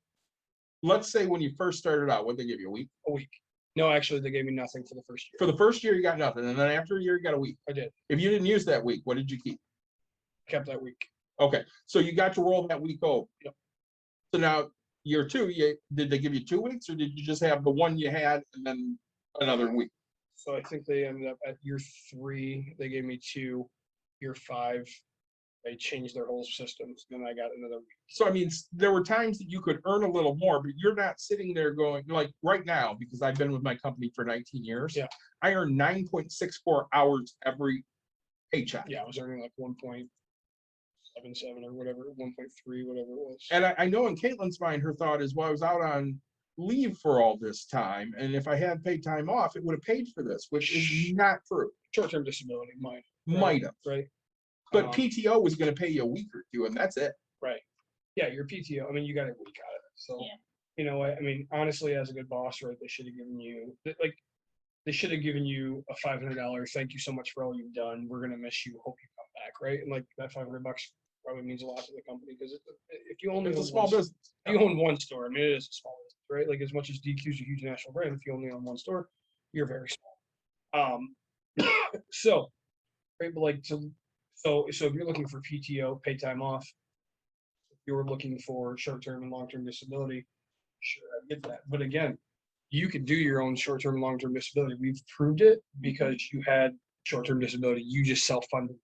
let's say when you first started out, what'd they give you, a week? a week. No, actually, they gave me nothing for the first year. For the first year, you got nothing, and then after a year, you got a week. I did. If you didn't use that week, what did you keep? Kept that week. Okay, so you got to roll that week over. Yep. So now, year two, did they give you 2 weeks, or did you just have the one you had and then another week? So I think they ended up at year 3, they gave me 2. Year 5, they changed their whole systems. Then I got another week. So I mean, there were times that you could earn a little more, but you're not sitting there going, like right now, because I've been with my company for 19 years. Yeah. I earn 9.64 hours every paycheck. Yeah, I was earning like 1.77 or whatever, 1.3, whatever it was. And I know in Katlynn's mind, her thought is, well, I was out on leave for all this time, and if I had paid time off, it would have paid for this, which is not true. Short-term disability might, Might have. right? But Um, PTO was going to pay you a week or two, and that's it. Yeah, your PTO, I mean, you got a week out of it. So, Yeah. you know what, I mean, honestly, as a good boss, right, they should have given you, they should have given you a $500, thank you so much for all you've done. We're gonna miss you. Hope you come back, right? And like that $500 probably means a lot to the company because if you only It's a own small one- business. if you own one store, I mean, it is a small business, right? Like as much as DQ's a huge national brand, if you only own one store, you're very small. So, right, but like so if you're looking for PTO, paid time off, if you were looking for short-term and long-term disability, sure, I get that. But again, you could do your own short-term and long-term disability. We've proved it because you had short-term disability. You just self-funded.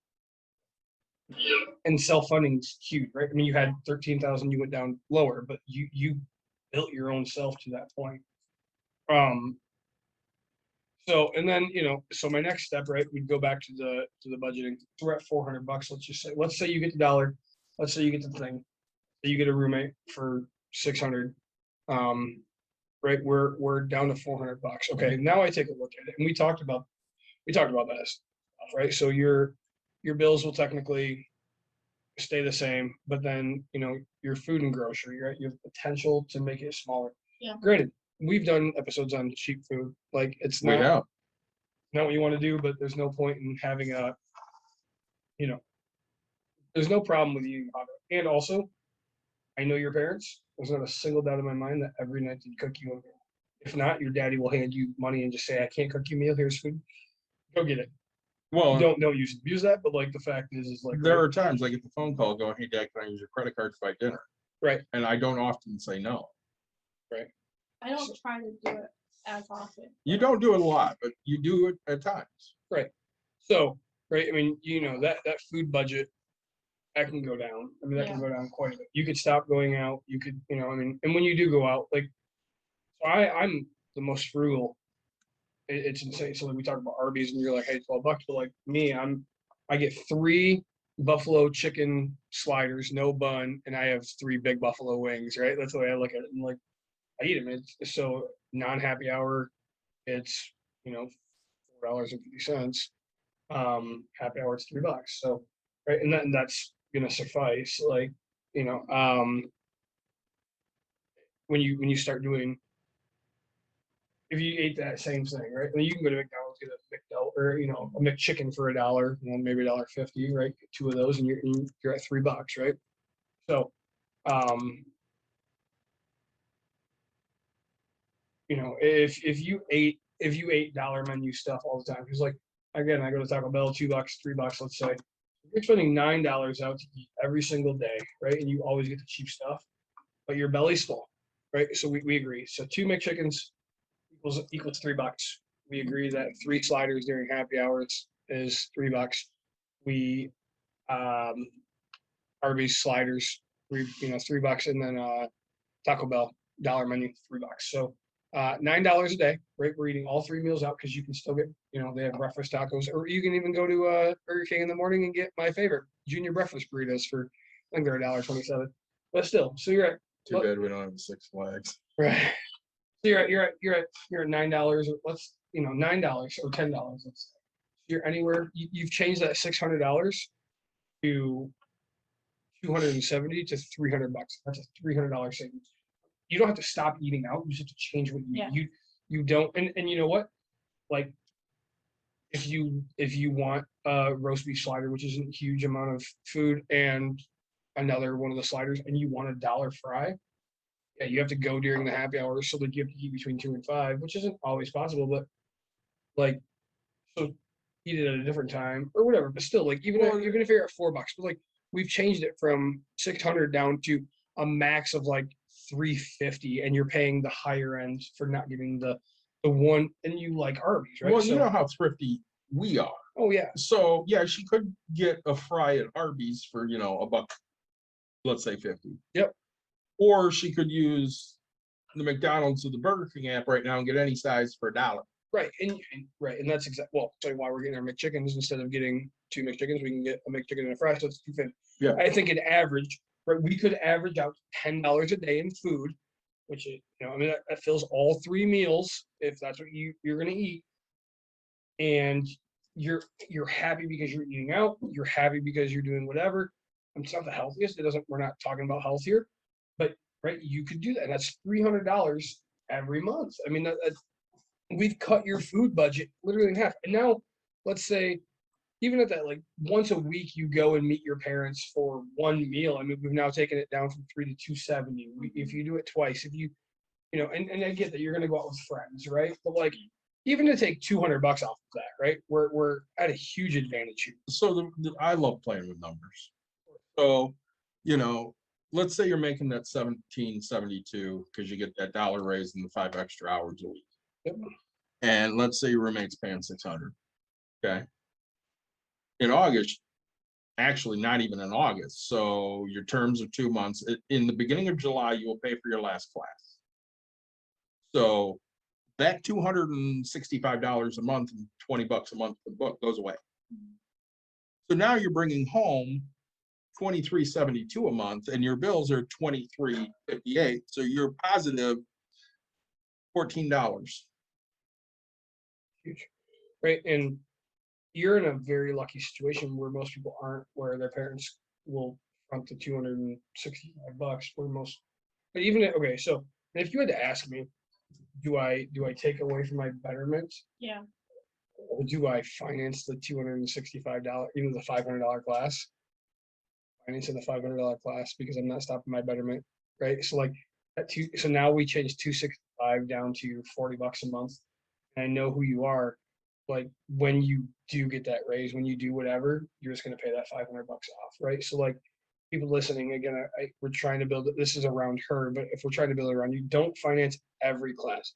And self-funding is huge, right? I mean, you had 13,000, you went down lower, but you built your own self to that point. So, and then, so my next step, right, we'd go back to the budgeting. We're at $400. Let's say you get the dollar. Let's say you get the thing. You get a roommate for 600. Right, we're down to $400. Okay, now I take a look at it, and we talked about that stuff, right? So your bills will technically stay the same, but then your food and grocery, right? You have potential to make it smaller. Yeah. Granted, we've done episodes on cheap food. Like it's We not have. not what you want to do, but there's no point in having there's no problem with you. And also, I know your parents. There's not a single doubt in my mind that every night they cook you a meal. If not, your daddy will hand you money and just say, "I can't cook you a meal. Here's food. Go get it." Well, Don't use that, but like the fact is like there are times I get the phone call going, "Hey, Dad, can I use your credit card to buy dinner?" Right. And I don't often say no. I don't try to do it as often. You don't do it a lot, but you do it at times. So, right. I mean, that food budget that can go down. I mean, that can go down quite a bit. You could stop going out. You could, I mean, and when you do go out, like, so I'm the most frugal. It's insane. So like we talk about Arby's, and you're like, "Hey, $12," but like me, I get 3 buffalo chicken sliders, no bun, and I have 3 big buffalo wings. Right. That's the way I look at it. And like, I eat them. It's so non-happy hour. It's $4.50. Happy hour, it's $3. So right, and that's gonna suffice. Like, when you start doing, if you ate that same thing, right? Then you can go to McDonald's, get a McDouble or a McChicken for $1, maybe $1.50, right? Get 2 of those, and you're at $3, right? So, if you ate dollar menu stuff all the time, because like again, I go to Taco Bell, $2, $3, let's say. You're spending $9 out to eat every single day, right? And you always get the cheap stuff, but your belly's full, right? So we agree. So 2 McChickens equals $3. We agree that 3 sliders during happy hours is $3. We Arby's sliders, $3, and then Taco Bell dollar menu $3. So $9 a day, right? We're eating all 3 meals out because you can still get, they have breakfast tacos, or you can even go to Burger King in the morning and get my favorite junior breakfast burritos for, I think they're $1.27. But still, so you're at Too bad we don't have the 6 Flags. right. So you're at $9. Let's $9 or $10. Let's say. You're anywhere. You've changed that $600 to $270 to $300. That's a $300 savings. You don't have to stop eating out. You just have to change what you don't. And you know what? Like, if you want a roast beef slider, which isn't a huge amount of food, and another one of the sliders, and you want a $1 fry, yeah, you have to go during the happy hours, so that you have to eat between 2 and 5, which isn't always possible, but like, so eat it at a different time or whatever. But still, like, even if you're at $4, but like we've changed it from 600 down to a max of like 350, and you're paying the higher end for not getting the one, and you like Arby's, right? Well, so, you know how thrifty we are. Oh yeah. So yeah, she could get a fry at Arby's for $1, let's say 50. Yep. Or she could use the McDonald's or the Burger King app right now and get any size for $1. Right, and that's exactly, well, I'll tell you why we're getting our McChickens instead of getting 2 McChickens. We can get a McChicken and a fry, so it's $2.50. Yeah. I think an average, right? We could average out $10 a day in food, which is, I mean, that fills all 3 meals if that's what you're gonna eat, and you're happy because you're eating out. You're happy because you're doing whatever. It's not the healthiest. We're not talking about health here, but right, you could do that. And that's $300 every month. I mean, we've cut your food budget literally in half. And now, let's say, even at that, like once a week, you go and meet your parents for 1 meal. I mean, we've now taken it down from 3 to 270. If you do it twice, if you, and I get that you're going to go out with friends, right? But like, even to take $200 off of that, right? We're at a huge advantage here. So I love playing with numbers. So, let's say you're making that $17.72 because you get that $1 raise and the 5 extra hours a week. Yep. And let's say your roommate's paying $600. Okay. In August, actually not even in August. So your terms are 2 months. In the beginning of July, you will pay for your last class. So that $265 a month and $20 a month for the book goes away. So now you're bringing home $23.72 a month, and your bills are $23.58. So you're positive $14. Huge. Right. And you're in a very lucky situation where most people aren't, where their parents will front the $265 where most, but even, okay, so if you had to ask me, do I take away from my betterment? Yeah. Or do I finance the $265, even the $500 class? Financing the $500 class because I'm not stopping my betterment, right? So like so now we changed 265 down to $40 a month. And I know who you are. Like when you do get that raise, when you do whatever, you're just going to pay that $500 off, right? So like people listening, again, we're trying to build it. This is around her, but if we're trying to build it around you, don't finance every class,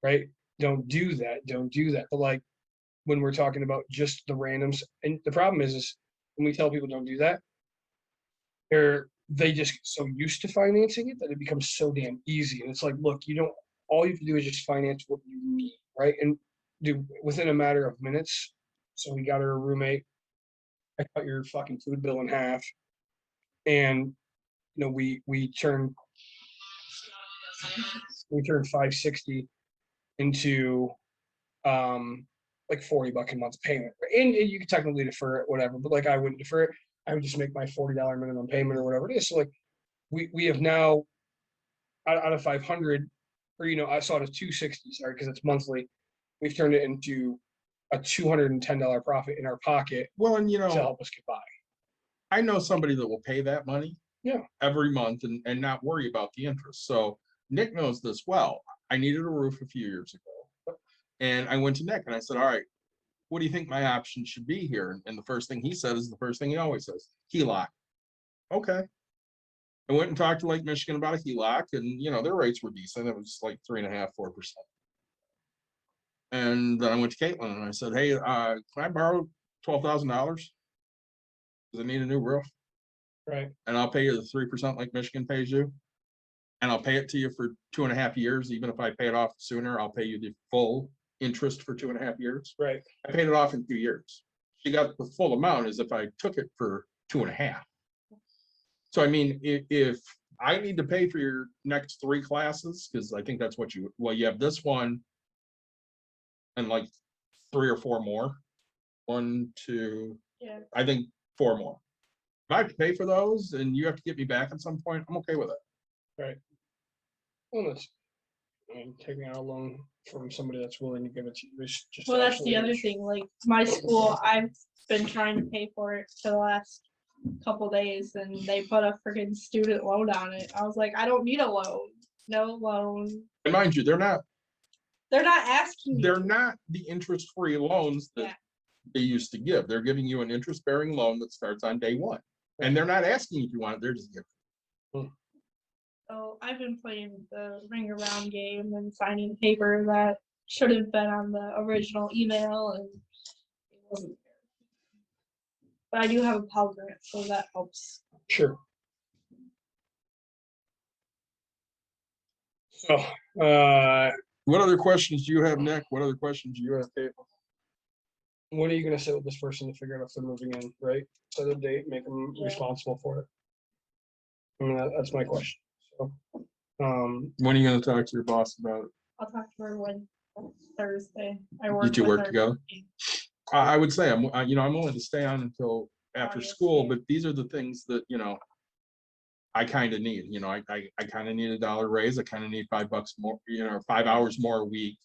right? Don't do that. Don't do that. But like when we're talking about just the randoms, and the problem is when we tell people don't do that, they just get so used to financing it that it becomes so damn easy. And it's like, look, all you have to do is just finance what you need, right? And do within a matter of minutes. So we got her a roommate. I cut your fucking food bill in half. And we turned 560 into like $40 a month payment. And you can technically defer it, whatever, but like I wouldn't defer it. I would just make my $40 minimum payment or whatever it is. So like we have now out of 500, or I saw it as 260, sorry, because it's monthly. We've turned it into a $210 profit in our pocket. Well, and to help us get by. I know somebody that will pay that money every month and not worry about the interest. So Nick knows this well. I needed a roof a few years ago. And I went to Nick and I said, all right, what do you think my option should be here? And the first thing he said is the first thing he always says, HELOC. Okay. I went and talked to Lake Michigan about a HELOC, and their rates were decent. It was like 3.5%, 4%. And then I went to Katlynn and I said, hey, can I borrow $12,000? Because I need a new roof. Right. And I'll pay you the 3% like Michigan pays you. And I'll pay it to you for 2.5 years. Even if I pay it off sooner, I'll pay you the full interest for 2.5 years. Right. I paid it off in 2 years. She got the full amount as if I took it for 2.5. So, I mean, if I need to pay for your next 3 classes, because I think that's what you have this one and like 3 or 4 more. 1, 2, I think 4 more. If I have to pay for those and you have to get me back at some point, I'm okay with it. Right. Well, taking out a loan from somebody that's willing to give it to you. Well, that's the other thing. Like my school, I've been trying to pay for it for the last couple days, and they put a freaking student loan on it. I was like, I don't need a loan. No loan. And mind you, they're not asking. They're not the interest-free loans that they used to give. They're giving you an interest-bearing loan that starts on day 1, and they're not asking if you want it. They're just giving. So I've been playing the ring around game and signing paper that should have been on the original email, and it wasn't there. But I do have a Pell Grant, so that helps. Sure. So, what other questions do you have, Nick? What other questions do you have, Kate? When are you going to sit with this person to figure out if they're moving in, right? Set a date, make them responsible for it. I mean, that's my question. So, when are you going to talk to your boss about it? I'll talk to her Thursday. You two work together? I would say I'm willing to stay on until after school, but these are the things that I kind of need. I kind of need a $1 raise. I kind of need $5 more, 5 hours more a week.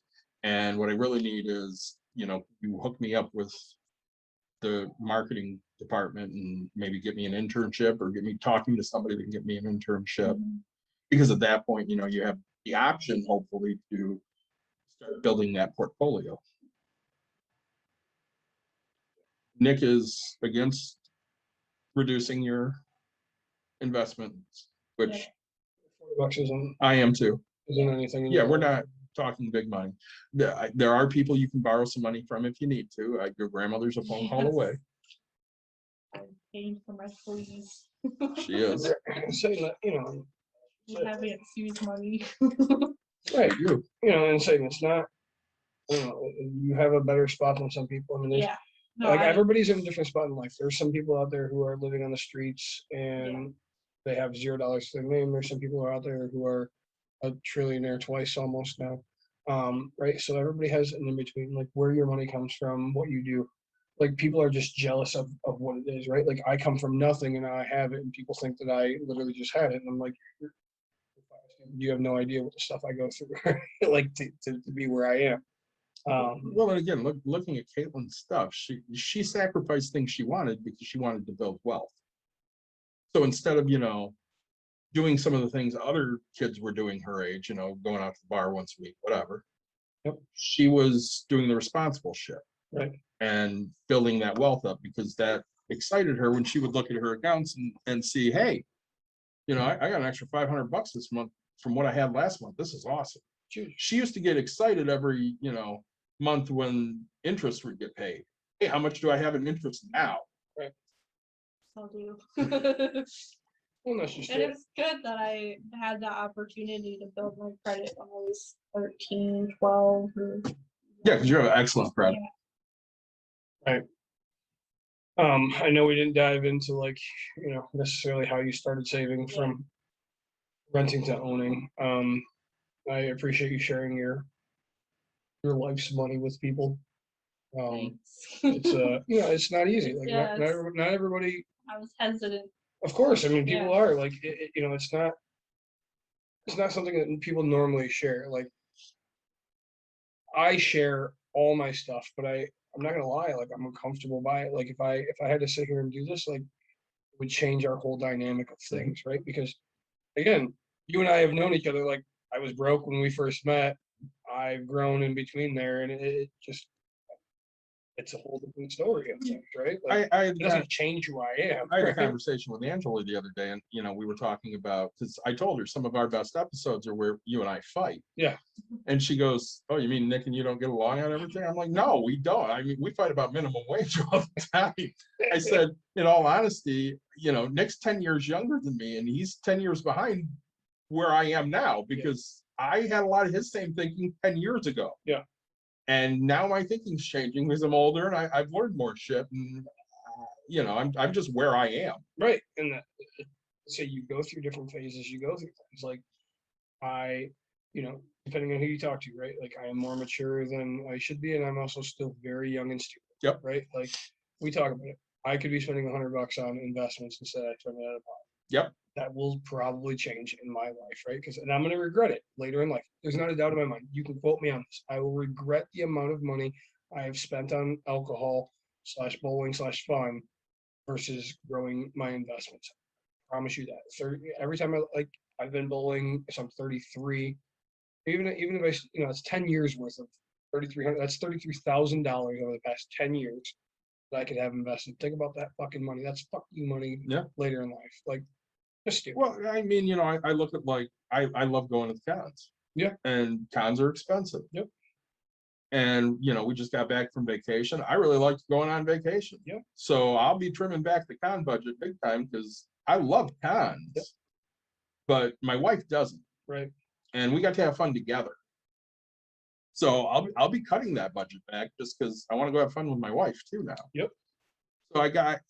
And what I really need is, you hook me up with the marketing department and maybe get me an internship, or get me talking to somebody that can get me an internship. Because at that point, you have the option, hopefully, to start building that portfolio. Nick is against reducing your investments, which $40 isn't I am too. Anything. Yeah, we're not talking big money. There are people you can borrow some money from if you need to. Your grandmother's a phone call away. I'm paying for my fleas. She is. Saying that, You haven't used money. right. And saying it's not I don't know, you have a better spot than some people. I mean, there's, Yeah. No, like I, everybody's in a different spot in life. There's some people out there who are living on the streets and they have $0 to their name. There's some people out there who are a trillionaire twice almost now. Right. So everybody has an in between, like where your money comes from, what you do. Like people are just jealous of what it is, right? Like I come from nothing and now I have it, and people think that I literally just had it. And I'm like, you have no idea what the stuff I go through, like to be where I am. Well, and again, looking at Katlyn's stuff, she sacrificed things she wanted because she wanted to build wealth. So instead of, doing some of the things other kids were doing her age, going out to the bar once a week, whatever. Yep. She was doing the responsible shit. Right. And building that wealth up because that excited her when she would look at her accounts and see, hey, I got an extra $500 this month from what I had last month. This is awesome. She used to get excited every, month when interest would get paid. Hey, how much do I have in interest now? Right. I'll do. Well, that's just And it. it's good that I had the opportunity to build my credit when I was 13, 12. Yeah, because you have excellent credit. Right. I know we didn't dive into like, necessarily how you started saving from renting to owning. I appreciate you sharing your life's money with people. It's it's not easy. Like Yeah, not everybody. I was hesitant. Of course, I mean people Yeah. are like it's not something that people normally share. Like I share all my stuff, but I'm not gonna lie, like I'm uncomfortable by it. Like if I had to sit here and do this, like it would change our whole dynamic of things, right? Because again, you and I have known each other. Like I was broke when we first met. I've grown in between there, and it just it's a whole different story of things, right? Like it doesn't change who I am. I had a right? conversation with Angela the other day, and we were talking about, because I told her some of our best episodes are where you and I fight. Yeah. And she goes, "Oh, you mean Nick and you don't get along on everything?" I'm like, "No, we don't. I mean, we fight about minimum wage all the time." I said, in all honesty, Nick's 10 years younger than me, and he's 10 years behind where I am now because I had a lot of his same thinking 10 years ago. Yeah. And now my thinking's changing because I'm older and I've learned more shit, and I'm just where I am. Right. And so you go through different phases, you go through things like depending on who you talk to, right? Like I am more mature than I should be, and I'm also still very young and stupid. Yep. Right. Like we talk about it. I could be spending $100 on investments instead I turn it out of pocket. Yep. That will probably change in my life, right? And I'm going to regret it later in life. There's not a doubt in my mind. You can quote me on this. I will regret the amount of money I have spent on alcohol / bowling / fun versus growing my investments. I promise you that. Every time I've been bowling, so I'm 33. Even if it's 10 years worth of 3,300. That's $33,000 over the past 10 years that I could have invested. Think about that fucking money. That's fucking money. Yeah. Later in life, like. Well, I mean, I look at I love going to the cons. Yeah. And cons are expensive. Yep. And we just got back from vacation. I really liked going on vacation. Yep. So I'll be trimming back the con budget big time because I love cons. Yep. But my wife doesn't. Right. And we got to have fun together. So I'll be cutting that budget back just because I want to go have fun with my wife too now. Yep. So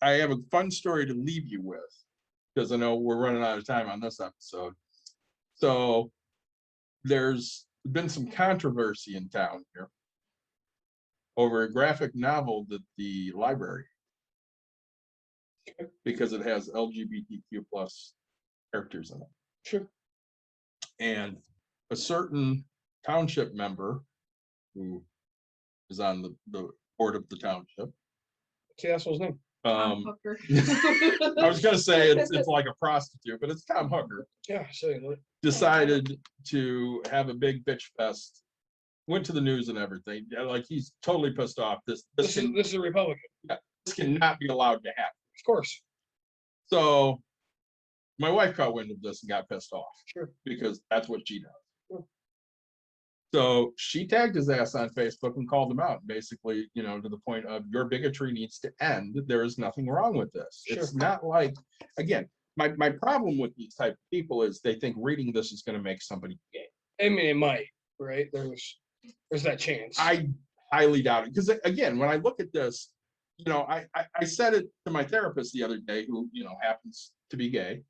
I have a fun story to leave you with, because I know we're running out of time on this episode. So there's been some controversy in town here over a graphic novel that the library, because it has LGBTQ plus characters in it. Sure. And a certain township member who is on the board of the township. What's the asshole's name? I was gonna say it's like a prostitute, but it's Tom Hooker. Yeah, Decided to have a big bitch fest. Went to the news and everything. Like he's totally pissed off. This is a Republican. Yeah, this cannot be allowed to happen. Of course. So my wife caught wind of this and got pissed off. Sure. Because that's what she does. Sure. So she tagged his ass on Facebook and called him out, basically, to the point of your bigotry needs to end. There is nothing wrong with this. Sure. It's not like, again, my problem with these type of people is they think reading this is going to make somebody gay. I mean, it might, right? There's that chance. I highly doubt it. Because again, when I look at this, you know, I said it to my therapist the other day, who, you know, happens to be gay.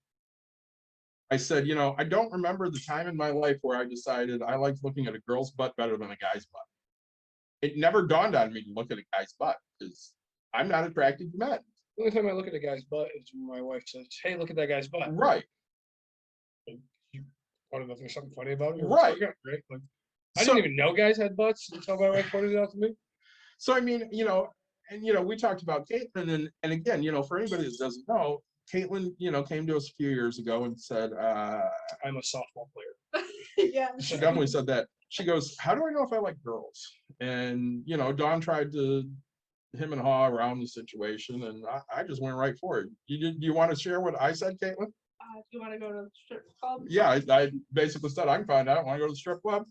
I said, you know, I don't remember the time in my life where I decided I liked looking at a girl's butt better than a guy's butt. It never dawned on me to look at a guy's butt because I'm not attracted to men. The only time I look at a guy's butt is when my wife says, "Hey, look at that guy's butt." Right. You want to know if there's something funny about it? Right. Right. Like, I didn't even know guys had butts until my wife pointed it out to me. So I mean, you know, and you know, we talked about Katlynn, and again, you know, for anybody that doesn't know, Katlynn, you know, came to us a few years ago and said, I'm a softball player. Yeah. she definitely said that. She goes, "How do I know if I like girls?" And you know, Dawn tried to him and haw around the situation, and I just went right for it. You want to share what I said, Katlynn? Do you want to go to the strip club? Yeah, I basically said I can find out. Want to go to the strip club?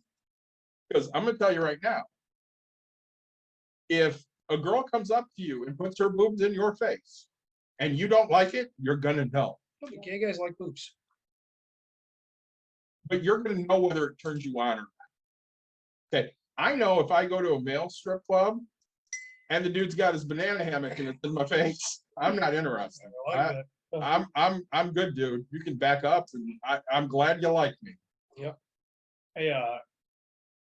Because I'm going to tell you right now, if a girl comes up to you and puts her boobs in your face, and you don't like it, you're gonna know. Look, gay guys like boobs. But you're gonna know whether it turns you on or not. Okay, I know if I go to a male strip club and the dude's got his banana hammock and it's in my face, I'm not interested. I like that. I'm good, dude. You can back up, and I'm glad you like me. Yep. Hey,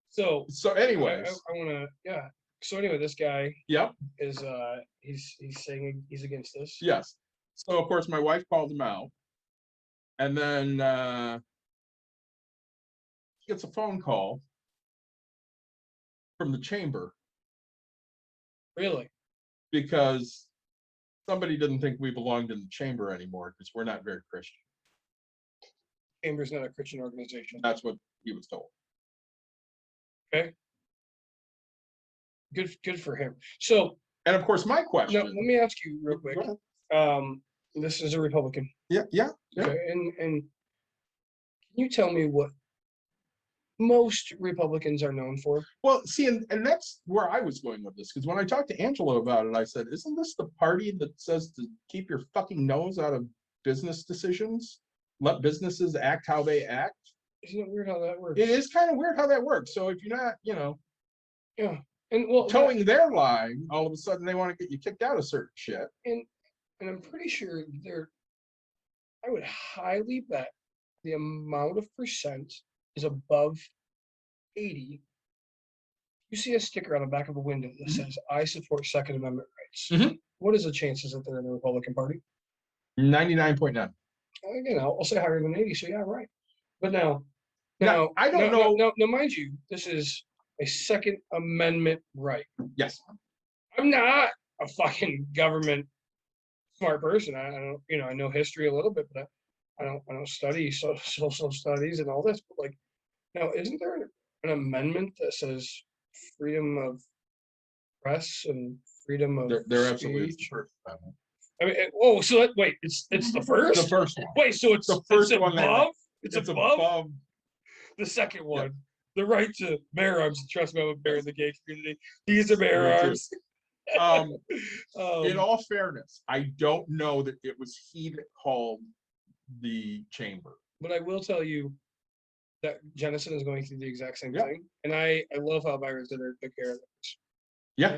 so anyways, I want to, yeah. So anyway, this guy yep, is he's saying he's against this. yes. So of course my wife called him out, and then he gets a phone call from the chamber Really? because somebody didn't think we belonged in the chamber anymore because we're not very Christian. Chamber's not a Christian organization. That's what he was told. Okay. Good for him. So, And of course, my question. now, let me ask you real quick. This is a Republican. Yeah. Okay, and can you tell me what most Republicans are known for? Well, see, and that's where I was going with this, because when I talked to Angela about it, I said, isn't this the party that says to keep your fucking nose out of business decisions? Let businesses act how they act? Isn't it weird how that works? It is kind of weird how that works. So if you're not, you know, Yeah. And well, towing their line, all of a sudden they want to get you kicked out of certain shit. and I'm pretty sure I would highly bet the amount of percent is above 80. You see a sticker on the back of a window that says, "I support Second Amendment rights." Mhm. What is the chances that they're in the Republican Party? 99.9. Again, I'll say higher than 80, so yeah, right. But now, I don't know. Now, mind you, this is a Second Amendment right. Yes. I'm not a fucking government smart person. I don't, you know, I know history a little bit, but I don't study social studies and all this. But like, now, isn't there an amendment that says freedom of press and freedom of They're absolutely speech? the first amendment. I mean, so wait, it's the first. The first one. Wait, so it's The first it's one that- above. It's It's above above. the second one. The right to bear arms. Trust me, I'm a bear in the gay community. These are bear Me too. arms. In all fairness, I don't know that it was he that called the chamber. But I will tell you that Jennison is going through the exact same Yeah. thing. And I love how Byron Center took care of this. Yeah.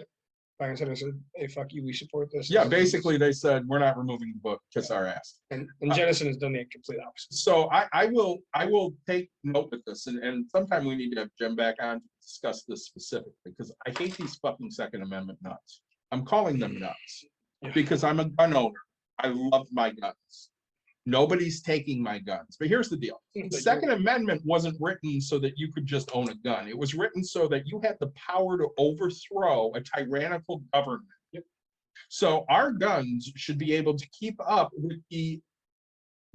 Byron Center said, "Hey, fuck you, we support this." Yeah, basically they said, we're not removing the book, kiss our ass. And Jennison has done the complete opposite. So I will take note of this, and sometime we need to have Jim back on to discuss this specifically, because I hate these fucking Second Amendment nuts. I'm calling them nuts Yeah. because I'm a gun owner. I love my guns. Nobody's taking my guns. But here's the deal. The Second Amendment wasn't written so that you could just own a gun. It was written so that you had the power to overthrow a tyrannical government. Yep. So our guns should be able to keep up with the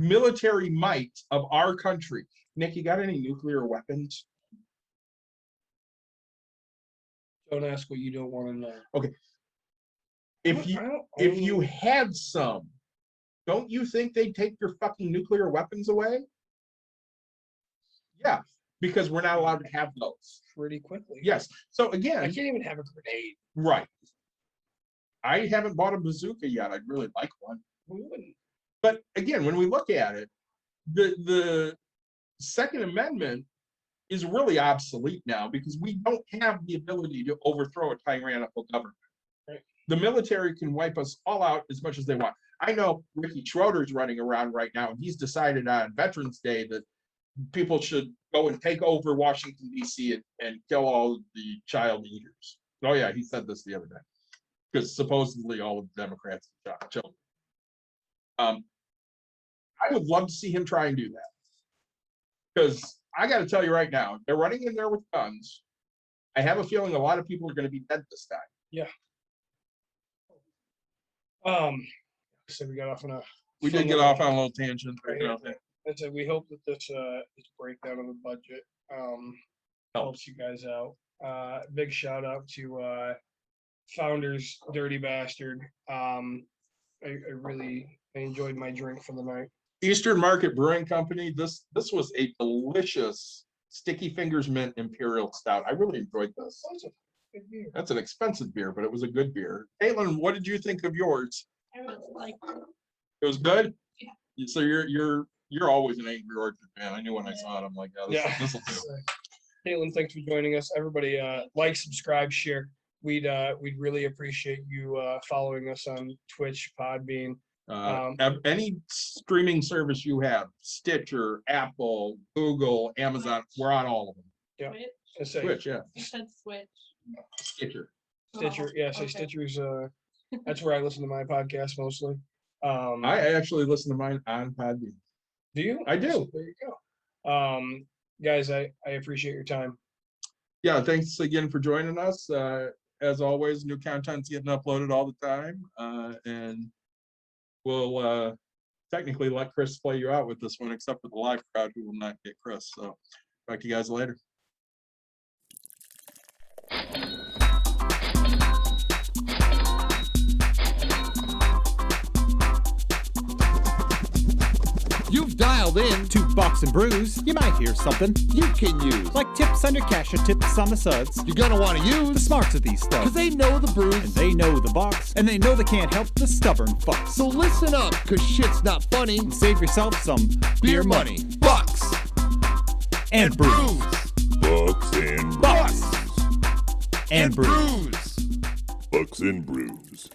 military might of our country. Nick, you got any nuclear weapons? Don't ask what you don't want to know. Okay. If you had some, don't you think they'd take your fucking nuclear weapons away? Yeah, because we're not allowed to have those. Pretty quickly. Yes. So I again, can't even have a grenade. right. I haven't bought a bazooka yet. I'd really like one. We wouldn't. But again, when we look at it, the Second Amendment is really obsolete now because we don't have the ability to overthrow a tyrannical government. Right. The military can wipe us all out as much as they want. I know Ricky Schroeder's running around right now, and he's decided on Veterans Day that people should go and take over Washington, D.C. and kill all the child eaters. Oh, yeah, he said this the other day because supposedly all of the Democrats shot children. I would love to see him try and do that because I got to tell you right now, they're running in there with guns. I have a feeling a lot of people are going to be dead this time. Yeah. So we got off on a. We did get off on a little tangent. But, you know, I said we hope that this breakdown of the budget helps you guys out. Big shout out to Founders Dirty Bastard. I really enjoyed my drink for the night. Eastern Market Brewing Company. This was a delicious Sticky Fingers Mint Imperial Stout. I really enjoyed this. Good beer. That's an expensive beer, but it was a good beer. Katlynn, what did you think of yours? I really like It was good. Yeah. So you're always an Angry Orchard fan. I knew when I saw it. I'm like, oh, this will do. Katlynn, thanks for joining us. Everybody, like, subscribe, share. We'd really appreciate you following us on Twitch, Podbean. Any streaming service you have, Stitcher, Apple, Google, Amazon, we're on all of them. Yeah. Switch. I say Switch, yeah. You said Switch. Stitcher. Stitcher. Oh, Yeah, say okay. Stitcher's. That's where I listen to my podcast mostly. I actually listen to mine on Podbean. Do you? I do. There you go. Guys, I appreciate your time. Yeah, thanks again for joining us. As always, new content's getting uploaded all the time. And we'll technically let Chris play you out with this one, except for the live crowd who will not get Chris. So talk to you guys later. You've dialed in. To Box and Brews, you might hear something You can use. like tips on your cash or tips on the suds. You're gonna want to The use. smarts of these Cause stuff. they know the And brews. they know the box, and they know they can't help the stubborn fucks. So listen up, cause shit's not funny. Save yourself some Beer money. Bucks. and brews. Bucks and Bucks brews. and brews. Bucks and brews.